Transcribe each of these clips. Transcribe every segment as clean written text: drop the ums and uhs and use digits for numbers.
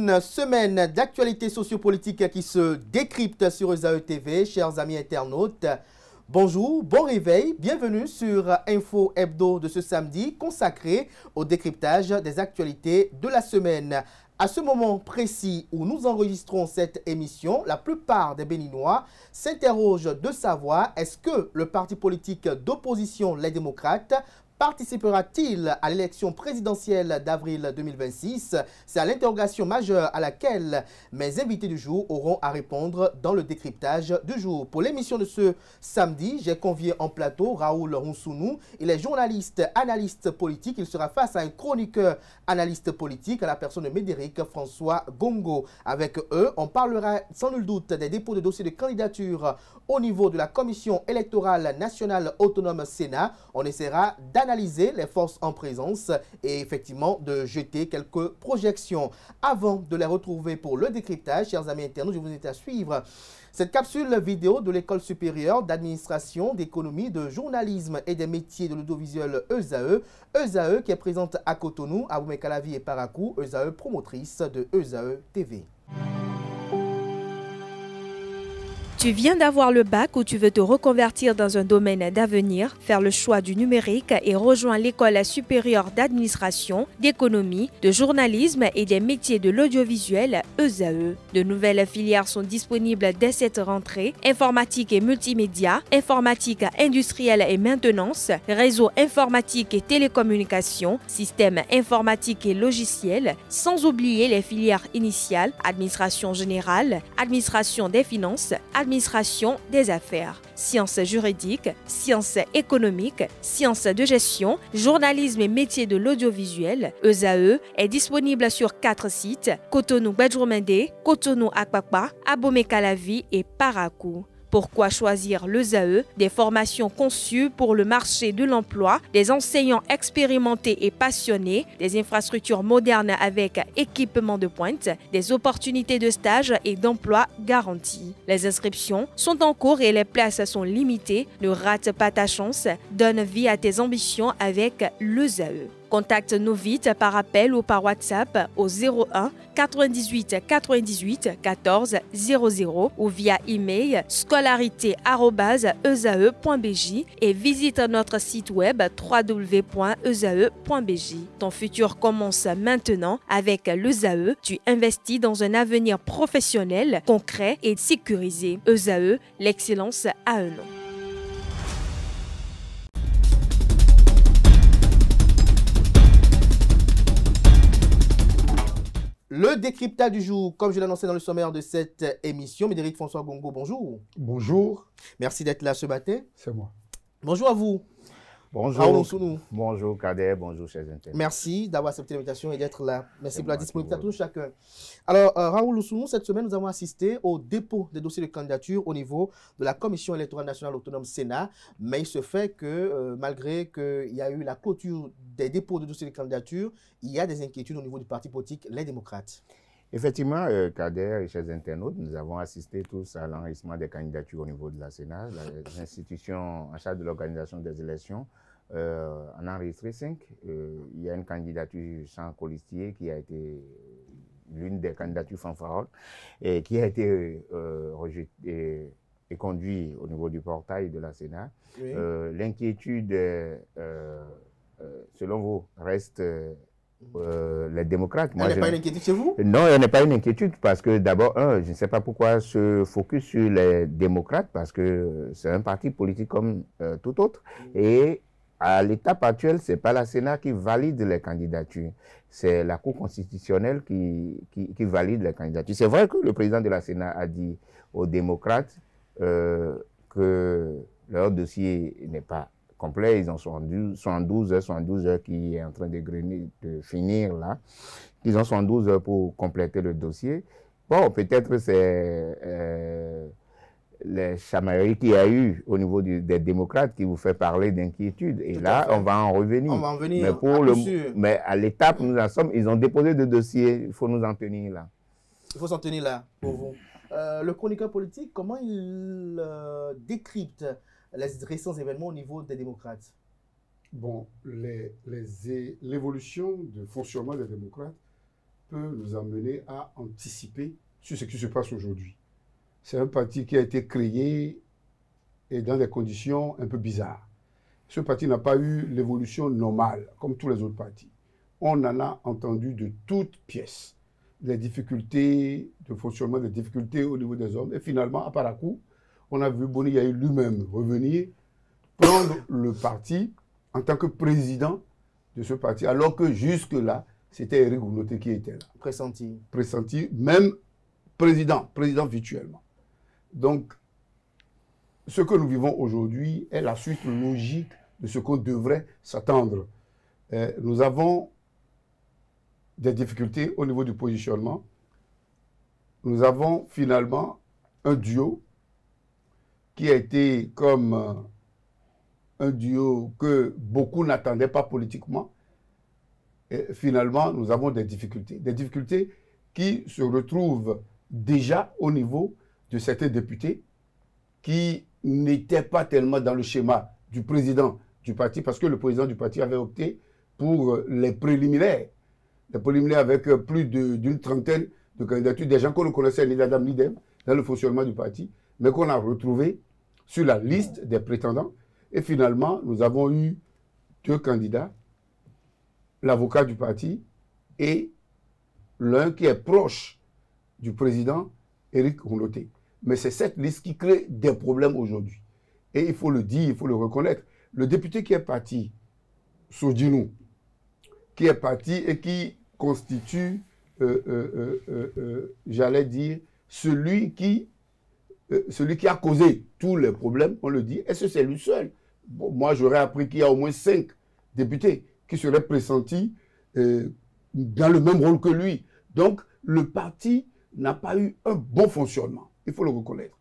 Une semaine d'actualité sociopolitique qui se décrypte sur ESAE TV. Chers amis internautes, bonjour, bon réveil, bienvenue sur Info Hebdo de ce samedi consacré au décryptage des actualités de la semaine. À ce moment précis où nous enregistrons cette émission, la plupart des Béninois s'interrogent de savoir est-ce que le parti politique d'opposition, les démocrates, participera-t-il à l'élection présidentielle d'avril 2026? C'est à l'interrogation majeure à laquelle mes invités du jour auront à répondre dans le décryptage du jour. Pour l'émission de ce samedi, j'ai convié en plateau Raoul Rounsounou. Il est journaliste, analyste politique. Il sera face à un chroniqueur analyste politique, à la personne de Médéric François Gongo. Avec eux, on parlera sans nul doute des dépôts de dossiers de candidature au niveau de la Commission électorale nationale autonome Sénat. On essaiera d'analyser les forces en présence et effectivement de jeter quelques projections. Avant de les retrouver pour le décryptage, chers amis internautes, je vous invite à suivre cette capsule vidéo de l'École supérieure d'administration, d'économie, de journalisme et des métiers de l'audiovisuel ESAE. ESAE qui est présente à Cotonou, à Boumé-Calavi et Parakou. ESAE promotrice de ESAE TV. Tu viens d'avoir le bac ou tu veux te reconvertir dans un domaine d'avenir, faire le choix du numérique et rejoindre l'École supérieure d'administration, d'économie, de journalisme et des métiers de l'audiovisuel ESAE. De nouvelles filières sont disponibles dès cette rentrée: informatique et multimédia, informatique industrielle et maintenance, réseau informatique et télécommunications, système informatique et logiciel, sans oublier les filières initiales: administration générale, administration des finances, administration des affaires, sciences juridiques, sciences économiques, sciences de gestion, journalisme et métiers de l'audiovisuel. ESAE est disponible sur 4 sites: Cotonou-Badjoumendé, Cotonou-Akpakpa, Abomey-Calavi et Parakou. Pourquoi choisir l'ESAE? Des formations conçues pour le marché de l'emploi, des enseignants expérimentés et passionnés, des infrastructures modernes avec équipement de pointe, des opportunités de stage et d'emploi garanties. Les inscriptions sont en cours et les places sont limitées. Ne rate pas ta chance. Donne vie à tes ambitions avec l'ESAE. Contacte-nous vite par appel ou par WhatsApp au 01 98 98 14 00 ou via email scolarité@esae.bj et visite notre site web www.esae.bj. Ton futur commence maintenant avec l'ESAE. Tu investis dans un avenir professionnel, concret et sécurisé. ESAE, l'excellence à un nom. Le décryptage du jour, comme je l'annonçais dans le sommaire de cette émission, Médéric François Gongo, bonjour. Bonjour. Merci d'être là ce matin. C'est moi. Bonjour à vous. Bonjour. Raoul Rounsounou. Bonjour Kader, bonjour chers internautes. Merci d'avoir accepté l'invitation et d'être là. Merci pour la disponibilité à tous chacun. Alors, Raoul Rounsounou, cette semaine, nous avons assisté au dépôt des dossiers de candidature au niveau de la Commission électorale nationale autonome Sénat. Mais il se fait que, malgré qu'il y a eu la clôture des dépôts de dossiers de candidature, il y a des inquiétudes au niveau du parti politique, les démocrates. Effectivement, Kader et chers internautes, nous avons assisté tous à l'enregistrement des candidatures au niveau de la Sénat. Les institutions en charge de l'organisation des élections en a enregistré 5. Il y a une candidature sans colistier qui a été l'une des candidatures fanfaronnes et qui a été rejetée et conduite au niveau du portail de la Sénat. Oui. L'inquiétude, selon vous, reste... les démocrates. Il n'y a pas une inquiétude chez vous? Non, il n'y a pas une inquiétude parce que d'abord, je ne sais pas pourquoi se focus sur les démocrates parce que c'est un parti politique comme tout autre. Et à l'étape actuelle, ce n'est pas la Sénat qui valide les candidatures. C'est la Cour constitutionnelle qui valide les candidatures. C'est vrai que le président de la Sénat a dit aux démocrates que leur dossier n'est pas complet, ils en sont 72 heures qui est en train de finir là. Ils ont 72 heures pour compléter le dossier. Bon, peut-être c'est les chamailleries qu'il y a eu au niveau des démocrates qui vous fait parler d'inquiétude. Et là, on va en revenir. On va en venir, mais à l'étape où nous en sommes, ils ont déposé des dossiers, il faut nous en tenir là. Il faut s'en tenir là, pour vous. Le chroniqueur politique, comment il décrypte les récents événements au niveau des démocrates? Bon, l'évolution du fonctionnement des démocrates peut nous amener à anticiper sur ce qui se passe aujourd'hui. C'est un parti qui a été créé et dans des conditions un peu bizarres. Ce parti n'a pas eu l'évolution normale, comme tous les autres partis. On en a entendu de toutes pièces. Des difficultés de fonctionnement, des difficultés au niveau des hommes. Et finalement, à Parakou, on a vu Boni Yaye lui-même revenir prendre le parti en tant que président de ce parti, alors que jusque-là, c'était Éric Gounoté qui était là. Pressenti. Pressenti, même président virtuellement. Donc, ce que nous vivons aujourd'hui est la suite logique de ce qu'on devrait s'attendre. Nous avons des difficultés au niveau du positionnement. Nous avons finalement un duo qui a été comme un duo que beaucoup n'attendaient pas politiquement. Et finalement, nous avons des difficultés qui se retrouvent déjà au niveau de certains députés qui n'étaient pas tellement dans le schéma du président du parti, parce que le président du parti avait opté pour les préliminaires. Les préliminaires avec plus d'une trentaine de candidatures, des gens qu'on ne connaissait ni d'Adam ni d'Ève dans le fonctionnement du parti, mais qu'on a retrouvés sur la liste des prétendants. Et finalement, nous avons eu 2 candidats, l'avocat du parti et l'un qui est proche du président, Éric Gounoté. Mais c'est cette liste qui crée des problèmes aujourd'hui. Et il faut le dire, il faut le reconnaître. Le député qui est parti, Sodinou, qui est parti et qui constitue, j'allais dire, celui qui a causé tous les problèmes, on le dit, est-ce que c'est lui seul? Bon, moi, j'aurais appris qu'il y a au moins 5 députés qui seraient pressentis dans le même rôle que lui. Donc, le parti n'a pas eu un bon fonctionnement. Il faut le reconnaître.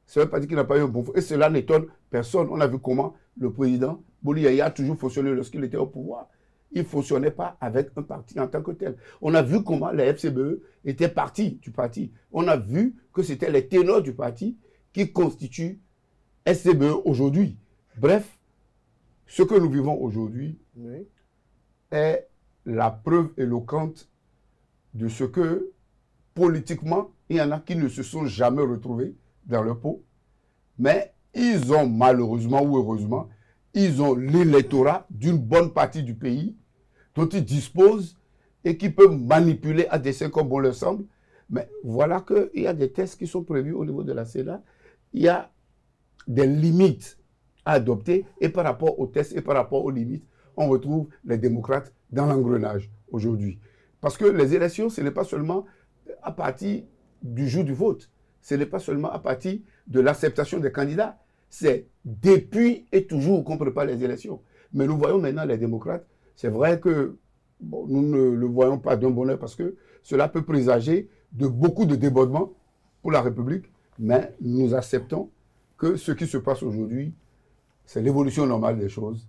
C'est un parti qui n'a pas eu un bon fonctionnement. Et cela n'étonne personne. On a vu comment le président Boni Yaye a toujours fonctionné lorsqu'il était au pouvoir. Il ne fonctionnait pas avec un parti en tant que tel. On a vu comment la FCBE était partie du parti. On a vu que c'était les ténors du parti qui constituent FCBE aujourd'hui. Bref, ce que nous vivons aujourd'hui est la preuve éloquente de ce que, politiquement, il y en a qui ne se sont jamais retrouvés dans leur peau, mais ils ont malheureusement ou heureusement, ils ont l'électorat d'une bonne partie du pays dont ils disposent et qui peuvent manipuler à dessein comme bon leur semble. Mais voilà qu'il y a des tests qui sont prévus au niveau de la Sénat. Il y a des limites à adopter et par rapport aux tests et par rapport aux limites, on retrouve les démocrates dans l'engrenage aujourd'hui. Parce que les élections, ce n'est pas seulement à partir du jour du vote, ce n'est pas seulement à partir de l'acceptation des candidats, c'est depuis et toujours qu'on prépare les élections. Mais nous voyons maintenant les démocrates, c'est vrai que bon, nous ne le voyons pas d'un bon oeil parce que cela peut présager de beaucoup de débordements pour la République, mais nous acceptons que ce qui se passe aujourd'hui, c'est l'évolution normale des choses.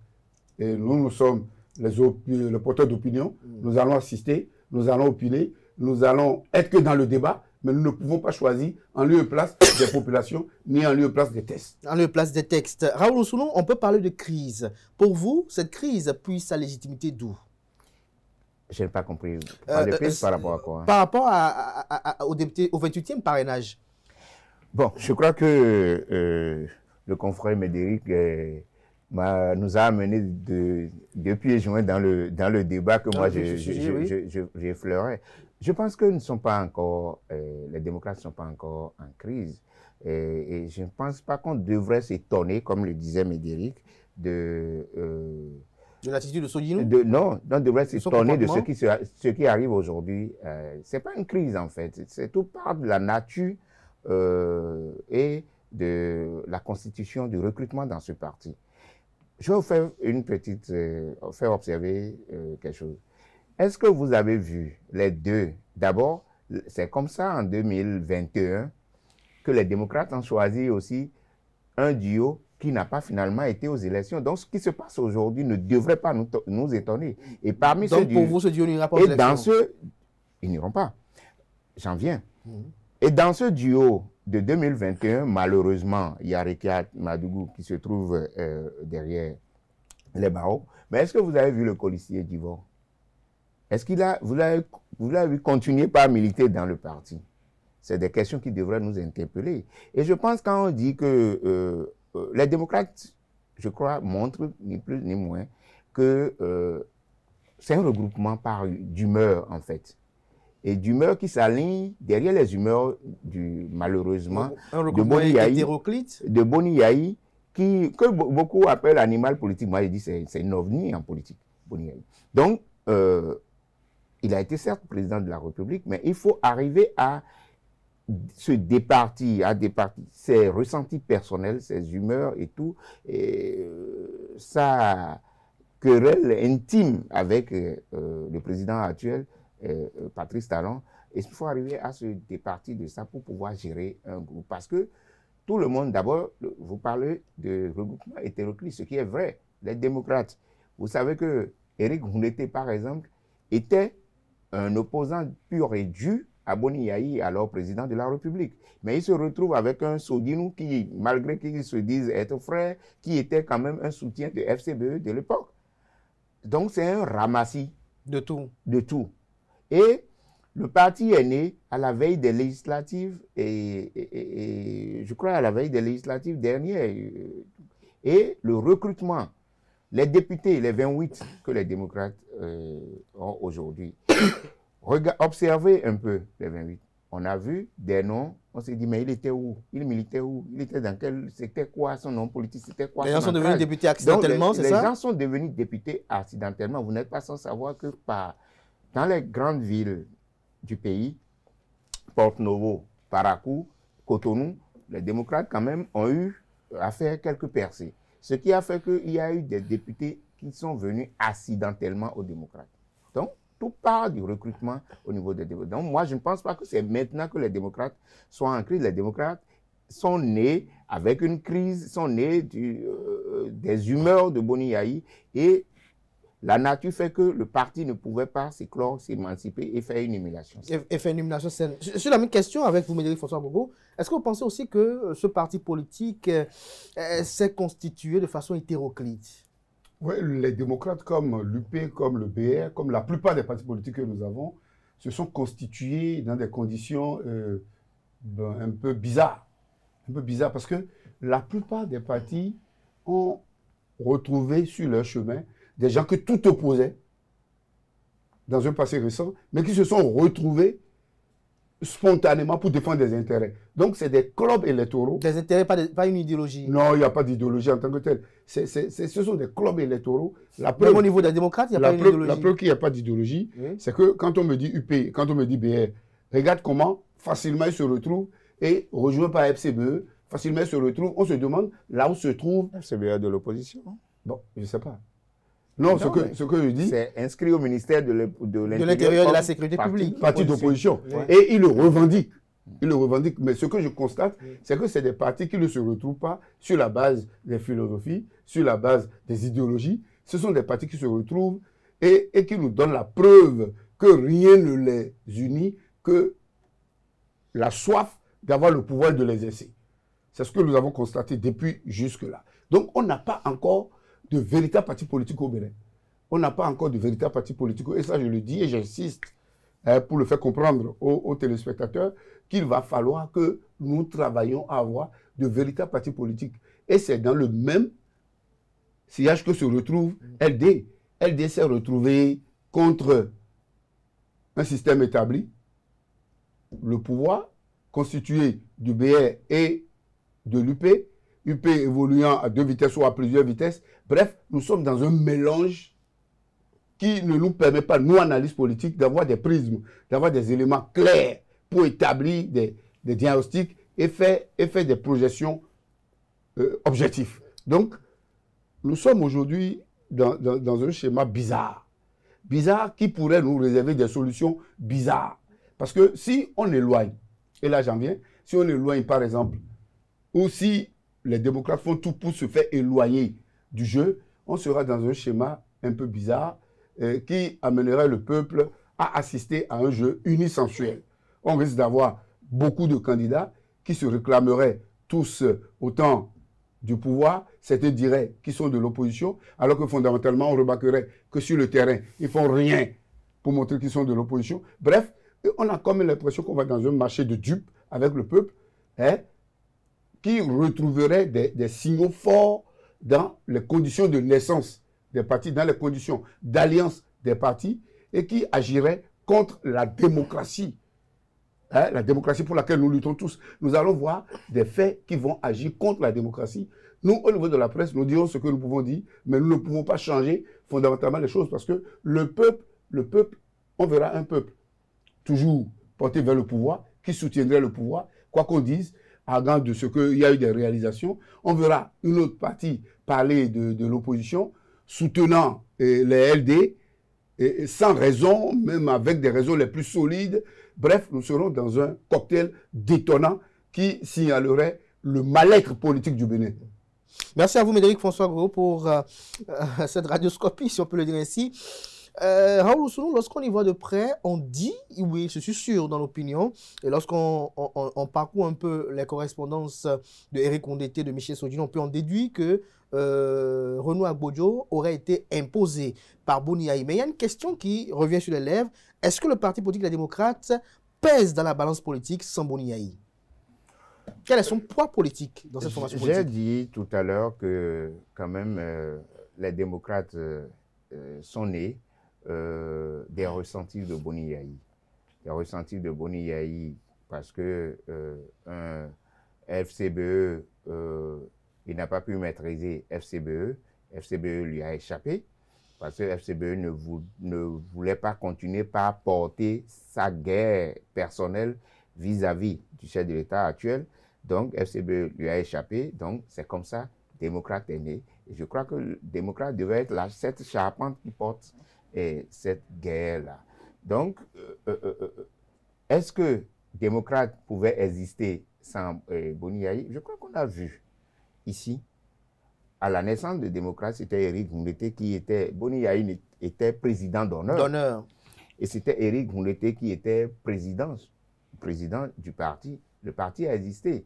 Et nous sommes les porteurs d'opinion, nous allons assister, nous allons opiner, nous allons être que dans le débat, mais nous ne pouvons pas choisir en lieu et place des populations, ni en lieu et place des tests. En lieu et place des textes. Raoul Oussounou, on peut parler de crise. Pour vous, cette crise puise sa légitimité d'où? Je n'ai pas compris. Par rapport à quoi? Par rapport au 28e parrainage. Bon, je crois que le confrère Médéric nous a amené de pieds joints dans le débat que moi j'effleurais. Je pense que nous ne sommes pas encore, les démocrates ne sont pas encore en crise. Et je ne pense pas qu'on devrait s'étonner, comme le disait Médéric, de l'attitude de Sodinou? Non, on devrait s'étonner de ce qui arrive aujourd'hui. Ce n'est pas une crise en fait, c'est tout part de la nature et de la constitution du recrutement dans ce parti. Je vais vous faire faire observer quelque chose. Est-ce que vous avez vu les deux? D'abord, c'est comme ça en 2021 que les démocrates ont choisi aussi un duo qui n'a pas finalement été aux élections. Donc, ce qui se passe aujourd'hui ne devrait pas nous étonner. Et parmi donc, pour vous, ce duo n'ira pas aux élections? Et dans ils n'iront pas. J'en viens. Et dans ce duo de 2021, malheureusement, il y a Rekiat Madougou qui se trouve derrière les barreaux. Mais est-ce que vous avez vu le colistier d'Ivor? est-ce qu'il a voulu continuer par militer dans le parti? C'est des questions qui devraient nous interpeller. Et je pense quand on dit que les démocrates, je crois, montrent ni plus ni moins que c'est un regroupement d'humeur, en fait. Et d'humeur qui s'aligne derrière les humeurs, malheureusement, de Boni Yayi, que beaucoup appellent animal politique. Moi, je dis c'est une ovni en politique, Boni Yayi. Donc, il a été certes président de la République, mais il faut arriver à se départir, ses ressentis personnels, ses humeurs et tout, et sa querelle intime avec le président actuel, Patrice Talon. Et il faut arriver à se départir de ça pour pouvoir gérer un groupe. Parce que tout le monde, d'abord, vous parlez de regroupement hétéroclite, ce qui est vrai. Les démocrates, vous savez que Éric Rouleté, par exemple, était un opposant pur et dur à Boni Yayi, alors président de la République. Mais il se retrouve avec un Sodinou qui, malgré qu'ils se disent être frères, qui était quand même un soutien de FCBE de l'époque. Donc c'est un ramassis. De tout. De tout. Et le parti est né à la veille des législatives, et je crois à la veille des législatives dernières. Et le recrutement, les députés, les 28 que les démocrates ont aujourd'hui, observez un peu les 28. On a vu des noms, on s'est dit, mais il était où? Il militait où? Il était dans quel... C'était quoi son nom politique? C'était quoi les gens sont devenus députés accidentellement, c'est ça? Les gens sont devenus députés accidentellement. Vous n'êtes pas sans savoir que dans les grandes villes du pays, Porto-Novo, Parakou, Cotonou, les démocrates quand même ont eu à faire quelques percées. Ce qui a fait qu'il y a eu des députés qui sont venus accidentellement aux démocrates. Donc, tout part du recrutement au niveau des démocrates. Donc, moi, je ne pense pas que c'est maintenant que les démocrates sont en crise. Les démocrates sont nés avec une crise, sont nés des humeurs de Boni Yayi, et la nature fait que le parti ne pouvait pas s'éclore, s'émanciper et faire une émulation. Et faire une émulation saine. Sur la même question avec vous, Médéric François Bogo, est-ce que vous pensez aussi que ce parti politique s'est constitué de façon hétéroclite? Oui, les démocrates comme l'UP, comme le BR, comme la plupart des partis politiques que nous avons, se sont constitués dans des conditions un peu bizarres. Un peu bizarres parce que la plupart des partis ont retrouvé sur leur chemin des gens que tout opposait dans un passé récent, mais qui se sont retrouvés spontanément pour défendre des intérêts. Donc, c'est des clubs électoraux. Des intérêts, pas une idéologie. Non, il n'y a pas d'idéologie en tant que telle. Ce sont des clubs électoraux. Même au niveau des démocrates, il n'y a pas d'idéologie. La preuve qu'il n'y a pas d'idéologie, oui, c'est que quand on me dit UP, quand on me dit BR, regarde comment facilement ils se retrouvent et rejoints par FCBE, facilement ils se retrouvent. On se demande là où se trouve FCBE de l'opposition. Bon, je ne sais pas. Non, ce que je dis... C'est inscrit au ministère de l'Intérieur et de la Sécurité publique. Parti d'opposition. Oui. Et il le revendique. Il le revendique. Mais ce que je constate, c'est que c'est des partis qui ne se retrouvent pas sur la base des philosophies, sur la base des idéologies. Ce sont des partis qui se retrouvent et qui nous donnent la preuve que rien ne les unit que la soif d'avoir le pouvoir de l'exercer. C'est ce que nous avons constaté depuis jusque-là. Donc, on n'a pas encore de véritables partis politiques au Bénin. On n'a pas encore de véritables partis politiques. Et ça, je le dis et j'insiste pour le faire comprendre aux téléspectateurs qu'il va falloir que nous travaillions à avoir de véritables partis politiques. Et c'est dans le même sillage que se retrouve LD. LD s'est retrouvé contre un système établi, le pouvoir constitué du BR et de l'UP, UP évoluant à 2 vitesses ou à plusieurs vitesses. Bref, nous sommes dans un mélange qui ne nous permet pas, nous, analystes politiques, d'avoir des prismes, d'avoir des éléments clairs pour établir des diagnostics et faire des projections objectives. Donc, nous sommes aujourd'hui dans un schéma bizarre. Bizarre qui pourrait nous réserver des solutions bizarres. Parce que si on éloigne, et là j'en viens, si on éloigne par exemple, ou si les démocrates font tout pour se faire éloigner du jeu, on sera dans un schéma un peu bizarre qui amènerait le peuple à assister à un jeu unisensuel. On risque d'avoir beaucoup de candidats qui se réclameraient tous autant du pouvoir, certains diraient qu'ils sont de l'opposition, alors que fondamentalement on remarquerait que sur le terrain, ils ne font rien pour montrer qu'ils sont de l'opposition. Bref, on a comme l'impression qu'on va dans un marché de dupes avec le peuple, hein, qui retrouverait des signaux forts dans les conditions de naissance des partis, dans les conditions d'alliance des partis, et qui agirait contre la démocratie. Hein, la démocratie pour laquelle nous luttons tous. Nous allons voir des faits qui vont agir contre la démocratie. Nous, au niveau de la presse, nous dirons ce que nous pouvons dire, mais nous ne pouvons pas changer fondamentalement les choses parce que le peuple, on verra un peuple toujours porté vers le pouvoir, qui soutiendrait le pouvoir, quoi qu'on dise, argant de ce qu'il y a eu des réalisations. On verra une autre partie parler de l'opposition, soutenant les LD, et sans raison, même avec des raisons les plus solides. Bref, nous serons dans un cocktail détonnant qui signalerait le mal-être politique du Bénin. Merci à vous, Médéric François Gros, pour cette radioscopie, si on peut le dire ainsi. Raoul Oussounou, lorsqu'on y voit de près, on dit, oui, je suis sûr dans l'opinion, et lorsqu'on on parcourt un peu les correspondances de Eric Ondete, de Michel Sodino, on peut en déduire que Renaud Agbodjo aurait été imposé par Boni Yayi. Mais il y a une question qui revient sur les lèvres. Est-ce que le parti politique Les Démocrates pèse dans la balance politique sans Boni Yayi? Quel est son poids politique dans cette formation politique? J'ai dit tout à l'heure que quand même les démocrates sont nés des ressentis de Boni Yayi. Des ressentis de Boni Yayi parce que un FCBE, il n'a pas pu maîtriser FCBE. FCBE lui a échappé parce que FCBE ne voulait pas continuer par porter sa guerre personnelle vis-à-vis du chef de l'État actuel. Donc, FCBE lui a échappé. Donc, c'est comme ça que démocrate est né. Et je crois que le démocrate devait être cette charpente qui porte cette guerre-là. Donc, est-ce que démocrate pouvait exister sans Boni Yayi? Je crois qu'on a vu ici, à la naissance de démocrate, c'était Eric Ondete qui était... Boni Yayi était président d'honneur. Et c'était Eric Ondete qui était président du parti. Le parti a existé.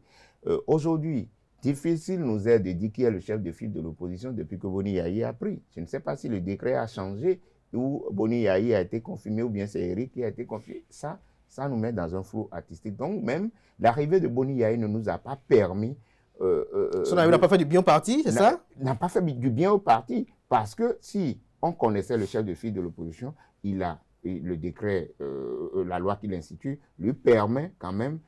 Aujourd'hui, difficile nous est de dire qui est le chef de file de l'opposition depuis que Boni Yayi a pris. Je ne sais pas si le décret a changé ou Boni Yayi a été confirmé ou bien c'est Eric qui a été confirmé. Ça nous met dans un flou artistique. Donc même l'arrivée de Boni Yayi ne nous a pas permis... Son arrivée n'a pas fait du bien au parti, c'est ça? N'a pas fait du bien au parti parce que si on connaissait le chef de file de l'opposition, le décret, la loi qu'il institue, lui permet quand même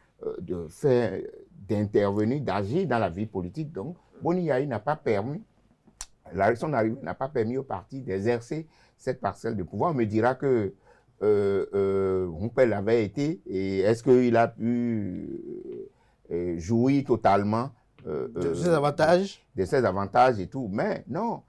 d'intervenir, d'agir dans la vie politique. Donc, Boni Yayi n'a pas permis, son arrivée n'a pas permis au parti d'exercer cette parcelle de pouvoir. On me dira que Rumpel avait été, et est-ce qu'il a pu jouir totalement de ses avantages? De ses avantages et tout. Mais non,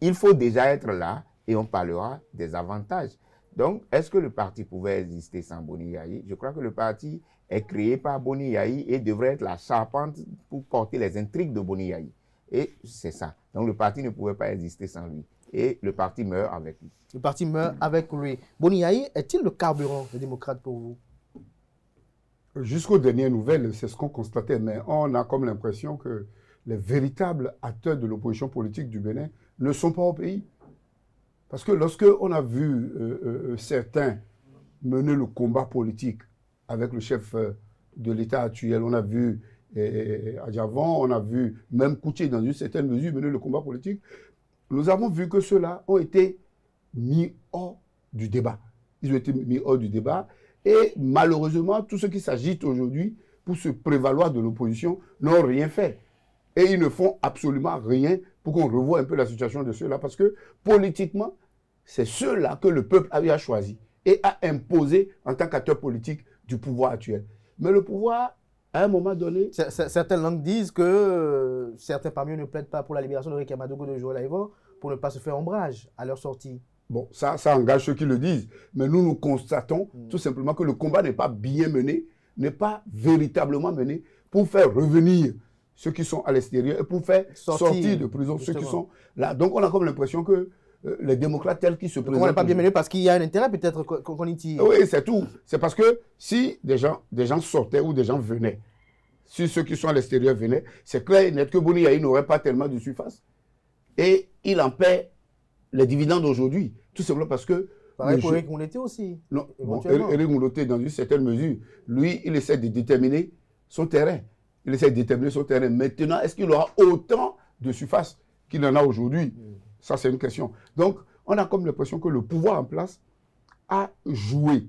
il faut déjà être là et on parlera des avantages. Donc, est-ce que le parti pouvait exister sans Boni Yayi? Je crois que le parti est créé par Boni Yayi et devrait être la charpente pour porter les intrigues de Boni Yayi. Et c'est ça. Donc, le parti ne pouvait pas exister sans lui. Et le parti meurt avec lui. Le parti meurt avec lui. Boni Yayi est-il le carburant des démocrates pour vous? Jusqu'aux dernières nouvelles, c'est ce qu'on constatait. Mais on a comme l'impression que les véritables acteurs de l'opposition politique du Bénin ne sont pas au pays. Parce que lorsque on a vu certains mener le combat politique avec le chef de l'État actuel, on a vu Adjavon, on a vu même Kouché dans une certaine mesure mener le combat politique, nous avons vu que ceux-là ont été mis hors du débat. Ils ont été mis hors du débat et malheureusement, tous ceux qui s'agitent aujourd'hui pour se prévaloir de l'opposition n'ont rien fait. Et ils ne font absolument rien pour qu'on revoie un peu la situation de ceux-là, parce que politiquement, c'est ceux-là que le peuple a choisi et a imposé en tant qu'acteur politique du pouvoir actuel. Mais le pouvoir, à un moment donné... Certaines langues disent que certains parmi eux ne plaident pas pour la libération de Riek Amadougou et de Joël Aïvo pour ne pas se faire ombrage à leur sortie. Bon, ça engage ceux qui le disent. Mais nous constatons tout simplement que le combat n'est pas bien mené, n'est pas véritablement mené pour faire revenir ceux qui sont à l'extérieur et pour faire sortir de prison ceux qui sont là. Donc on a comme l'impression que les démocrates tels qu'ils se présentent... On n'est pas bien mené parce qu'il y a un intérêt peut-être qu'on y tire. Oui, c'est tout. C'est parce que si des gens sortaient ou des gens venaient, si ceux qui sont à l'extérieur venaient, c'est clair et net que Boni Yayi n'aurait pas tellement de surface. Et il en paie les dividendes aujourd'hui. Tout simplement parce que Pareil pour Eric Mouleté aussi. Non, bon, Eric Mouleté, dans une certaine mesure, lui, il essaie de déterminer son terrain. Il essaie de déterminer son terrain. Maintenant, est-ce qu'il aura autant de surface qu'il en a aujourd'hui? Ça, c'est une question. Donc, on a comme l'impression que le pouvoir en place a joué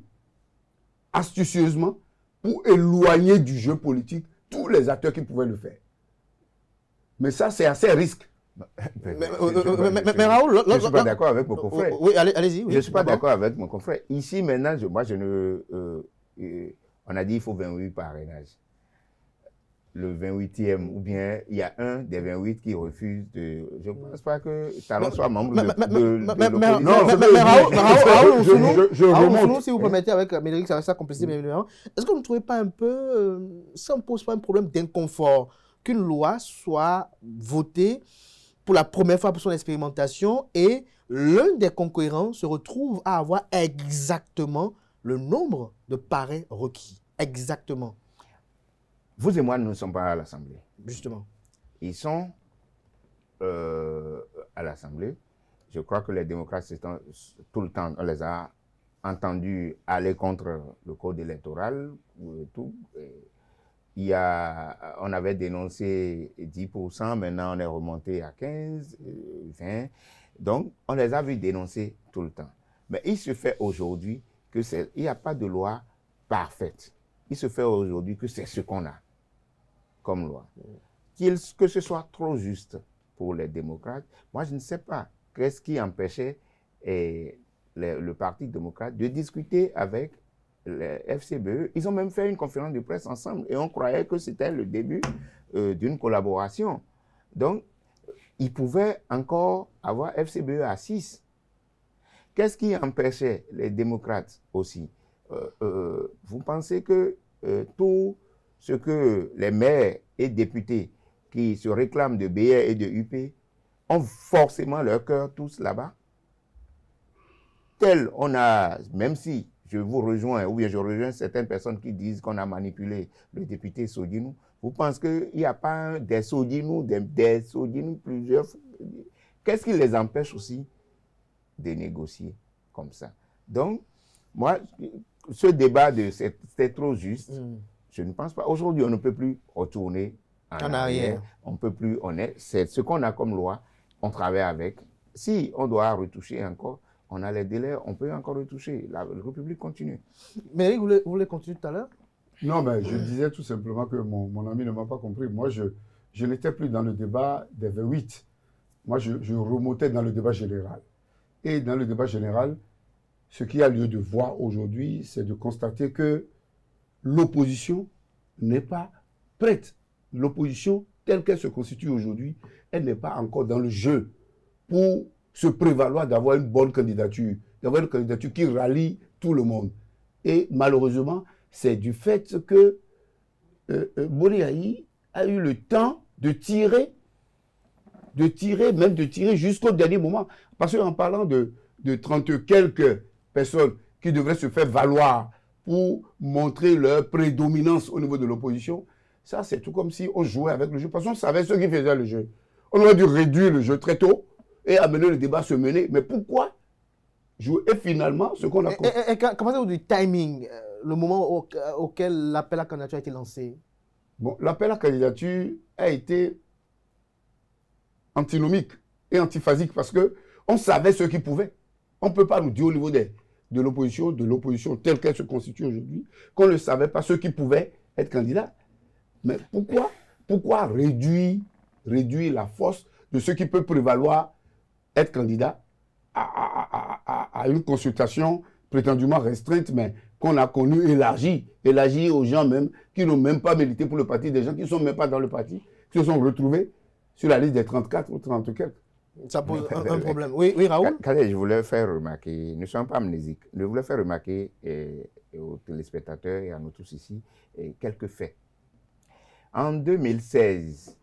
astucieusement pour éloigner du jeu politique tous les acteurs qui pouvaient le faire. Mais ça, c'est assez risque. Mais Raoul, je ne suis pas d'accord avec mon confrère. Oui, allez-y. Je ne suis pas d'accord avec mon confrère. Ici, maintenant, on a dit qu'il faut 28 parrainages. Le 28e, ou bien il y a un des 28 qui refuse de... Je ne pense pas que Talon soit membre de l'opposition. Non, Raoul, si vous permettez, avec Médéric, ça va compléter, mais est-ce que vous ne trouvez pas un peu... ça ne pose pas un problème d'inconfort qu'une loi soit votée pour la première fois pour son expérimentation et l'un des concurrents se retrouve à avoir exactement le nombre de parrains requis? Exactement. Vous et moi, nous ne sommes pas à l'Assemblée. Justement. Ils sont à l'Assemblée. Je crois que les démocrates, tout le temps, on les a entendus aller contre le code électoral. Tout. On avait dénoncé 10%, maintenant on est remonté à 15, 20. Donc, on les a vus dénoncer tout le temps. Mais il se fait aujourd'hui qu'il n'y a pas de loi parfaite. Il se fait aujourd'hui que c'est ce qu'on a comme loi. Que ce soit trop juste pour les démocrates, moi je ne sais pas qu'est-ce qui empêchait le Parti démocrate de discuter avec le FCBE. Ils ont même fait une conférence de presse ensemble et on croyait que c'était le début d'une collaboration. Donc, ils pouvaient encore avoir FCBE à 6. Qu'est-ce qui empêchait les démocrates aussi? Vous pensez que tout ce que les maires et députés qui se réclament de BR et de UP ont forcément leur cœur tous là-bas? Tel on a, même si je vous rejoins, ou bien je rejoins certaines personnes qui disent qu'on a manipulé le député Sodinou, vous pensez qu'il n'y a pas des Sodinou, des Sodinou plusieurs? Qu'est-ce qui les empêche aussi de négocier comme ça? Donc, moi, ce débat de c'est trop juste, je ne pense pas. Aujourd'hui, on ne peut plus retourner en arrière. On ne peut plus, c'est ce qu'on a comme loi, on travaille avec. Si on doit retoucher encore, on a les délais, on peut encore retoucher. La République continue. Mais vous voulez continuer tout à l'heure? Non, mais je disais tout simplement que mon ami ne m'a pas compris. Moi, je n'étais plus dans le débat des 28. Moi, je remontais dans le débat général. Et dans le débat général, ce qui a lieu de voir aujourd'hui, c'est de constater que l'opposition n'est pas prête. L'opposition, telle qu'elle se constitue aujourd'hui, elle n'est pas encore dans le jeu pour se prévaloir d'avoir une bonne candidature, d'avoir une candidature qui rallie tout le monde. Et malheureusement, c'est du fait que Boni Yayi a eu le temps de tirer jusqu'au dernier moment. Parce qu'en parlant de 30 quelques personnes qui devraient se faire valoir pour montrer leur prédominance au niveau de l'opposition, ça c'est tout comme si on jouait avec le jeu. Parce qu'on savait ceux qui faisaient le jeu. On aurait dû réduire le jeu très tôt et amener le débat à se mener. Mais pourquoi jouer? Et finalement, ce qu'on a... Comment ça, du timing, le moment auquel l'appel à candidature a été lancé? Bon, l'appel à candidature a été antinomique et antiphasique parce qu'on savait ce qui pouvait. On ne peut pas nous dire au niveau de l'opposition telle qu'elle se constitue aujourd'hui, qu'on ne savait pas ceux qui pouvaient être candidats. Mais pourquoi réduire la force de ceux qui peuvent prévaloir être candidats à une consultation prétendument restreinte, mais qu'on a connue élargie aux gens même qui n'ont même pas milité pour le parti, des gens qui ne sont même pas dans le parti, qui se sont retrouvés sur la liste des 34 ou 30 quelques. Ça pose un problème. Oui, Raoul? Je voulais faire remarquer, ne soyons pas amnésiques, je voulais faire remarquer aux téléspectateurs et à nous tous ici quelques faits. En 2016,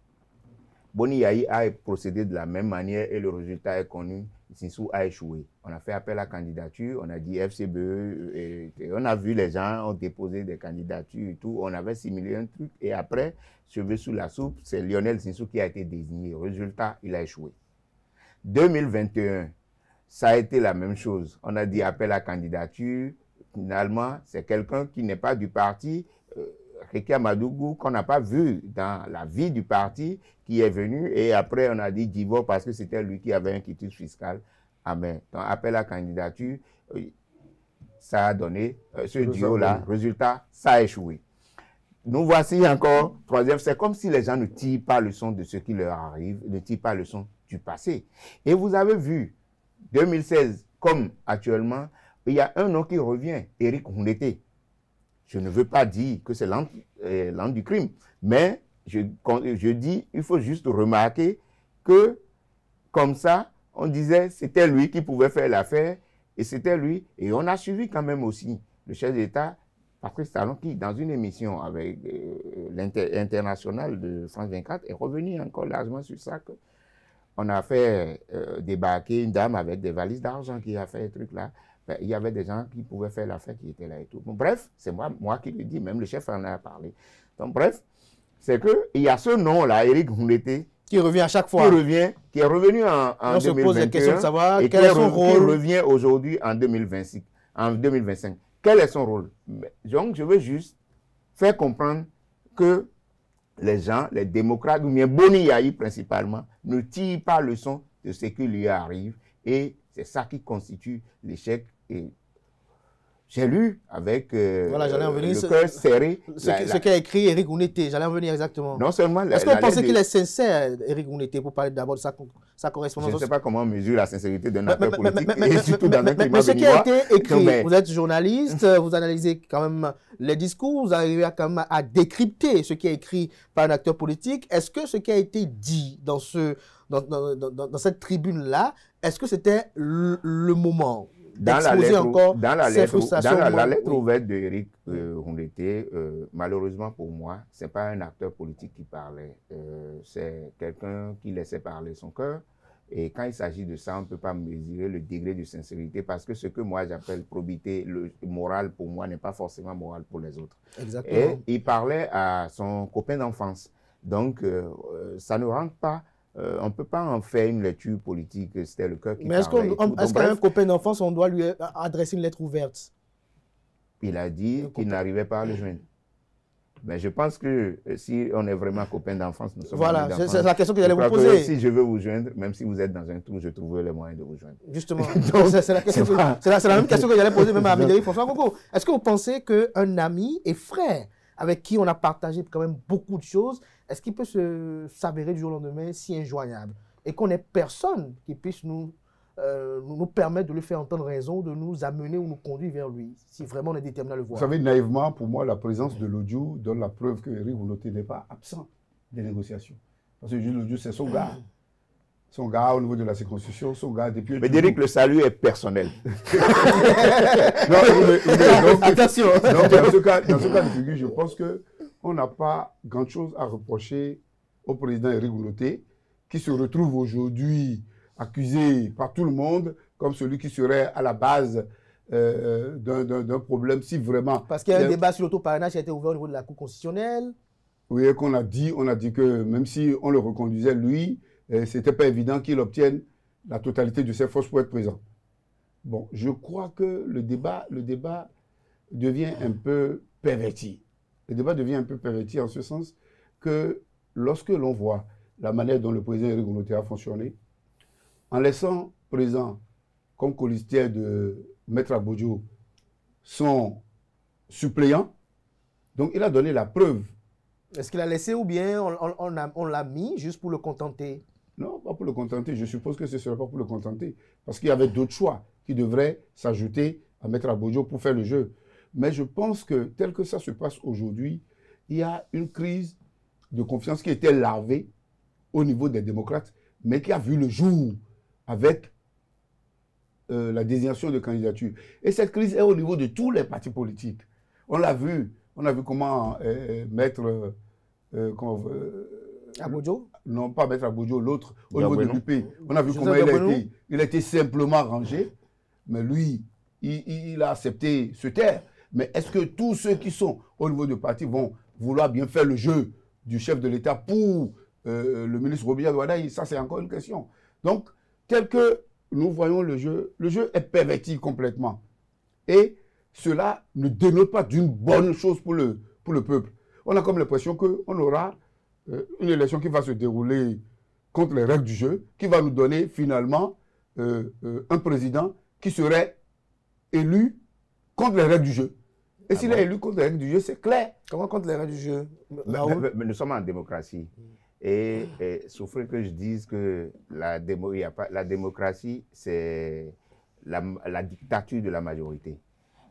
Boni Yayi a procédé de la même manière et le résultat est connu. Zinsou a échoué. On a fait appel à candidature, on a dit FCBE, et on a vu les gens ont déposé des candidatures et tout. On avait simulé un truc et après, cheveux sous la soupe, c'est Lionel Zinsou qui a été désigné. Résultat, il a échoué. 2021, ça a été la même chose. On a dit appel à candidature. Finalement, c'est quelqu'un qui n'est pas du parti, Réki Amadougou, qu'on n'a pas vu dans la vie du parti, qui est venu. Et après, on a dit Djibo parce que c'était lui qui avait un quitus fiscal. Ah ben, donc, appel à candidature, ça a donné ce duo-là. Résultat, ça a échoué. Nous voici encore, troisième, c'est comme si les gens ne tirent pas leçon de ce qui leur arrive, ne tirent pas leçon du passé. Et vous avez vu, 2016, comme actuellement, il y a un nom qui revient, Éric Rouneté. Je ne veux pas dire que c'est l'an du crime, mais je dis, il faut juste remarquer que, comme ça, on disait c'était lui qui pouvait faire l'affaire, et c'était lui, et on a suivi quand même aussi le chef d'État, Patrice Talon, qui, dans une émission avec l'international de France 24, est revenu encore largement sur ça. On a fait débarquer une dame avec des valises d'argent qui a fait un truc là. Ben, il y avait des gens qui pouvaient faire l'affaire qui étaient là et tout. Bon, bref, c'est moi qui le dis, même le chef en a parlé. Donc bref, c'est qu'il y a ce nom-là, Éric Rouneté, qui revient à chaque fois. Qui est revenu en 2021. On se pose la question de savoir quel est son rôle. Qui revient aujourd'hui en 2025. Quel est son rôle? Donc, je veux juste faire comprendre que les gens, les démocrates, ou bien Boni Yahi principalement, ne tirent pas leçon de ce qui lui arrive. Et c'est ça qui constitue l'échec. Et j'ai lu avec le cœur serré. Ce qu'a écrit Éric Rouneté, j'allais en venir exactement. Non seulement est-ce que vous pensez qu'il est sincère, Éric Rouneté, pour parler d'abord de sa correspondance? Je ne sais pas comment on mesure la sincérité d'un acteur politique, et surtout dans un climat mais ce qui a été écrit, vous êtes journaliste, vous analysez quand même les discours, vous arrivez quand même à décrypter ce qui est écrit par un acteur politique. Est-ce que ce qui a été dit dans cette tribune-là, est-ce que c'était le moment dans la lettre ouverte de Éric Rouneté, malheureusement pour moi, ce n'est pas un acteur politique qui parlait. C'est quelqu'un qui laissait parler son cœur. Et quand il s'agit de ça, on ne peut pas mesurer le degré de sincérité parce que ce que moi j'appelle probité, le moral pour moi n'est pas forcément moral pour les autres. Exactement. Et il parlait à son copain d'enfance. Donc, ça ne rentre pas. On ne peut pas en faire une lecture politique, c'était le cœur qui parlait. Mais est-ce qu'à un copain d'enfance, on doit lui adresser une lettre ouverte? Il a dit qu'il n'arrivait pas à le joindre. Mais je pense que si on est vraiment copain d'enfance, nous sommes voilà, c'est la question que j'allais vous poser. Si je veux vous joindre, même si vous êtes dans un trou, je trouverai le moyen de vous joindre. Justement, c'est la même question que j'allais poser même à Médéric François Coco. Est-ce que vous pensez qu'un ami et frère avec qui on a partagé quand même beaucoup de choses, est-ce qu'il peut s'avérer du jour au lendemain si injoignable et qu'on n'ait personne qui puisse nous permettre de lui faire entendre raison, de nous amener ou nous conduire vers lui, si vraiment on est déterminé à le voir? Vous savez, naïvement, pour moi, la présence de l'audio donne la preuve que Éric Rouneté n'est pas absent des négociations. Parce que l'audio, c'est son gars. Son gars au niveau de la circonscription, son gars depuis... Mais Derek, le salut est personnel. Attention. Donc, dans ce cas de figure, je pense qu'on n'a pas grand-chose à reprocher au président Éric Rouneté, qui se retrouve aujourd'hui accusé par tout le monde comme celui qui serait à la base d'un problème si vraiment... Parce qu'il y a un débat sur l'autoparrainage qui a été ouvert au niveau de la Cour constitutionnelle. Oui, on a dit que même si on le reconduisait, lui, ce n'était pas évident qu'il obtienne la totalité de ses forces pour être présent. Bon, je crois que le débat devient un peu perverti. Le débat devient un peu perverti en ce sens que lorsque l'on voit la manière dont le président Éric Rouneté a fonctionné, en laissant présent comme colistière de Maître Abodjo son suppléant, donc il a donné la preuve. Est-ce qu'il a laissé ou bien on l'a mis juste pour le contenter? Non, pas pour le contenter. Je suppose que ce ne serait pas pour le contenter. Parce qu'il y avait d'autres choix qui devraient s'ajouter à Maître Abodjo pour faire le jeu. Mais je pense que tel que ça se passe aujourd'hui, il y a une crise de confiance qui était larvée au niveau des démocrates, mais qui a vu le jour avec la désignation de candidature. Et cette crise est au niveau de tous les partis politiques. On l'a vu. On a vu comment Maître... Abodjo? Non, pas Maître Abodjo, l'autre, au niveau de l'UP. On a vu comment il a été simplement rangé, mais lui, il a accepté se taire. Mais est-ce que tous ceux qui sont au niveau du parti vont vouloir bien faire le jeu du chef de l'État pour le ministre Robillard Ouaddaï? Ça, c'est encore une question. Donc, tel que nous voyons le jeu est perverti complètement. Et cela ne dénote pas d'une bonne chose pour le peuple. On a comme l'impression qu'on aura une élection qui va se dérouler contre les règles du jeu, qui va nous donner finalement un président qui serait élu contre les règles du jeu. Et s'il est élu contre les règles du jeu, c'est clair. Comment contre les règles du jeu? Mais nous sommes en démocratie. Et souffrez que je dise que la démocratie, c'est la dictature de la majorité.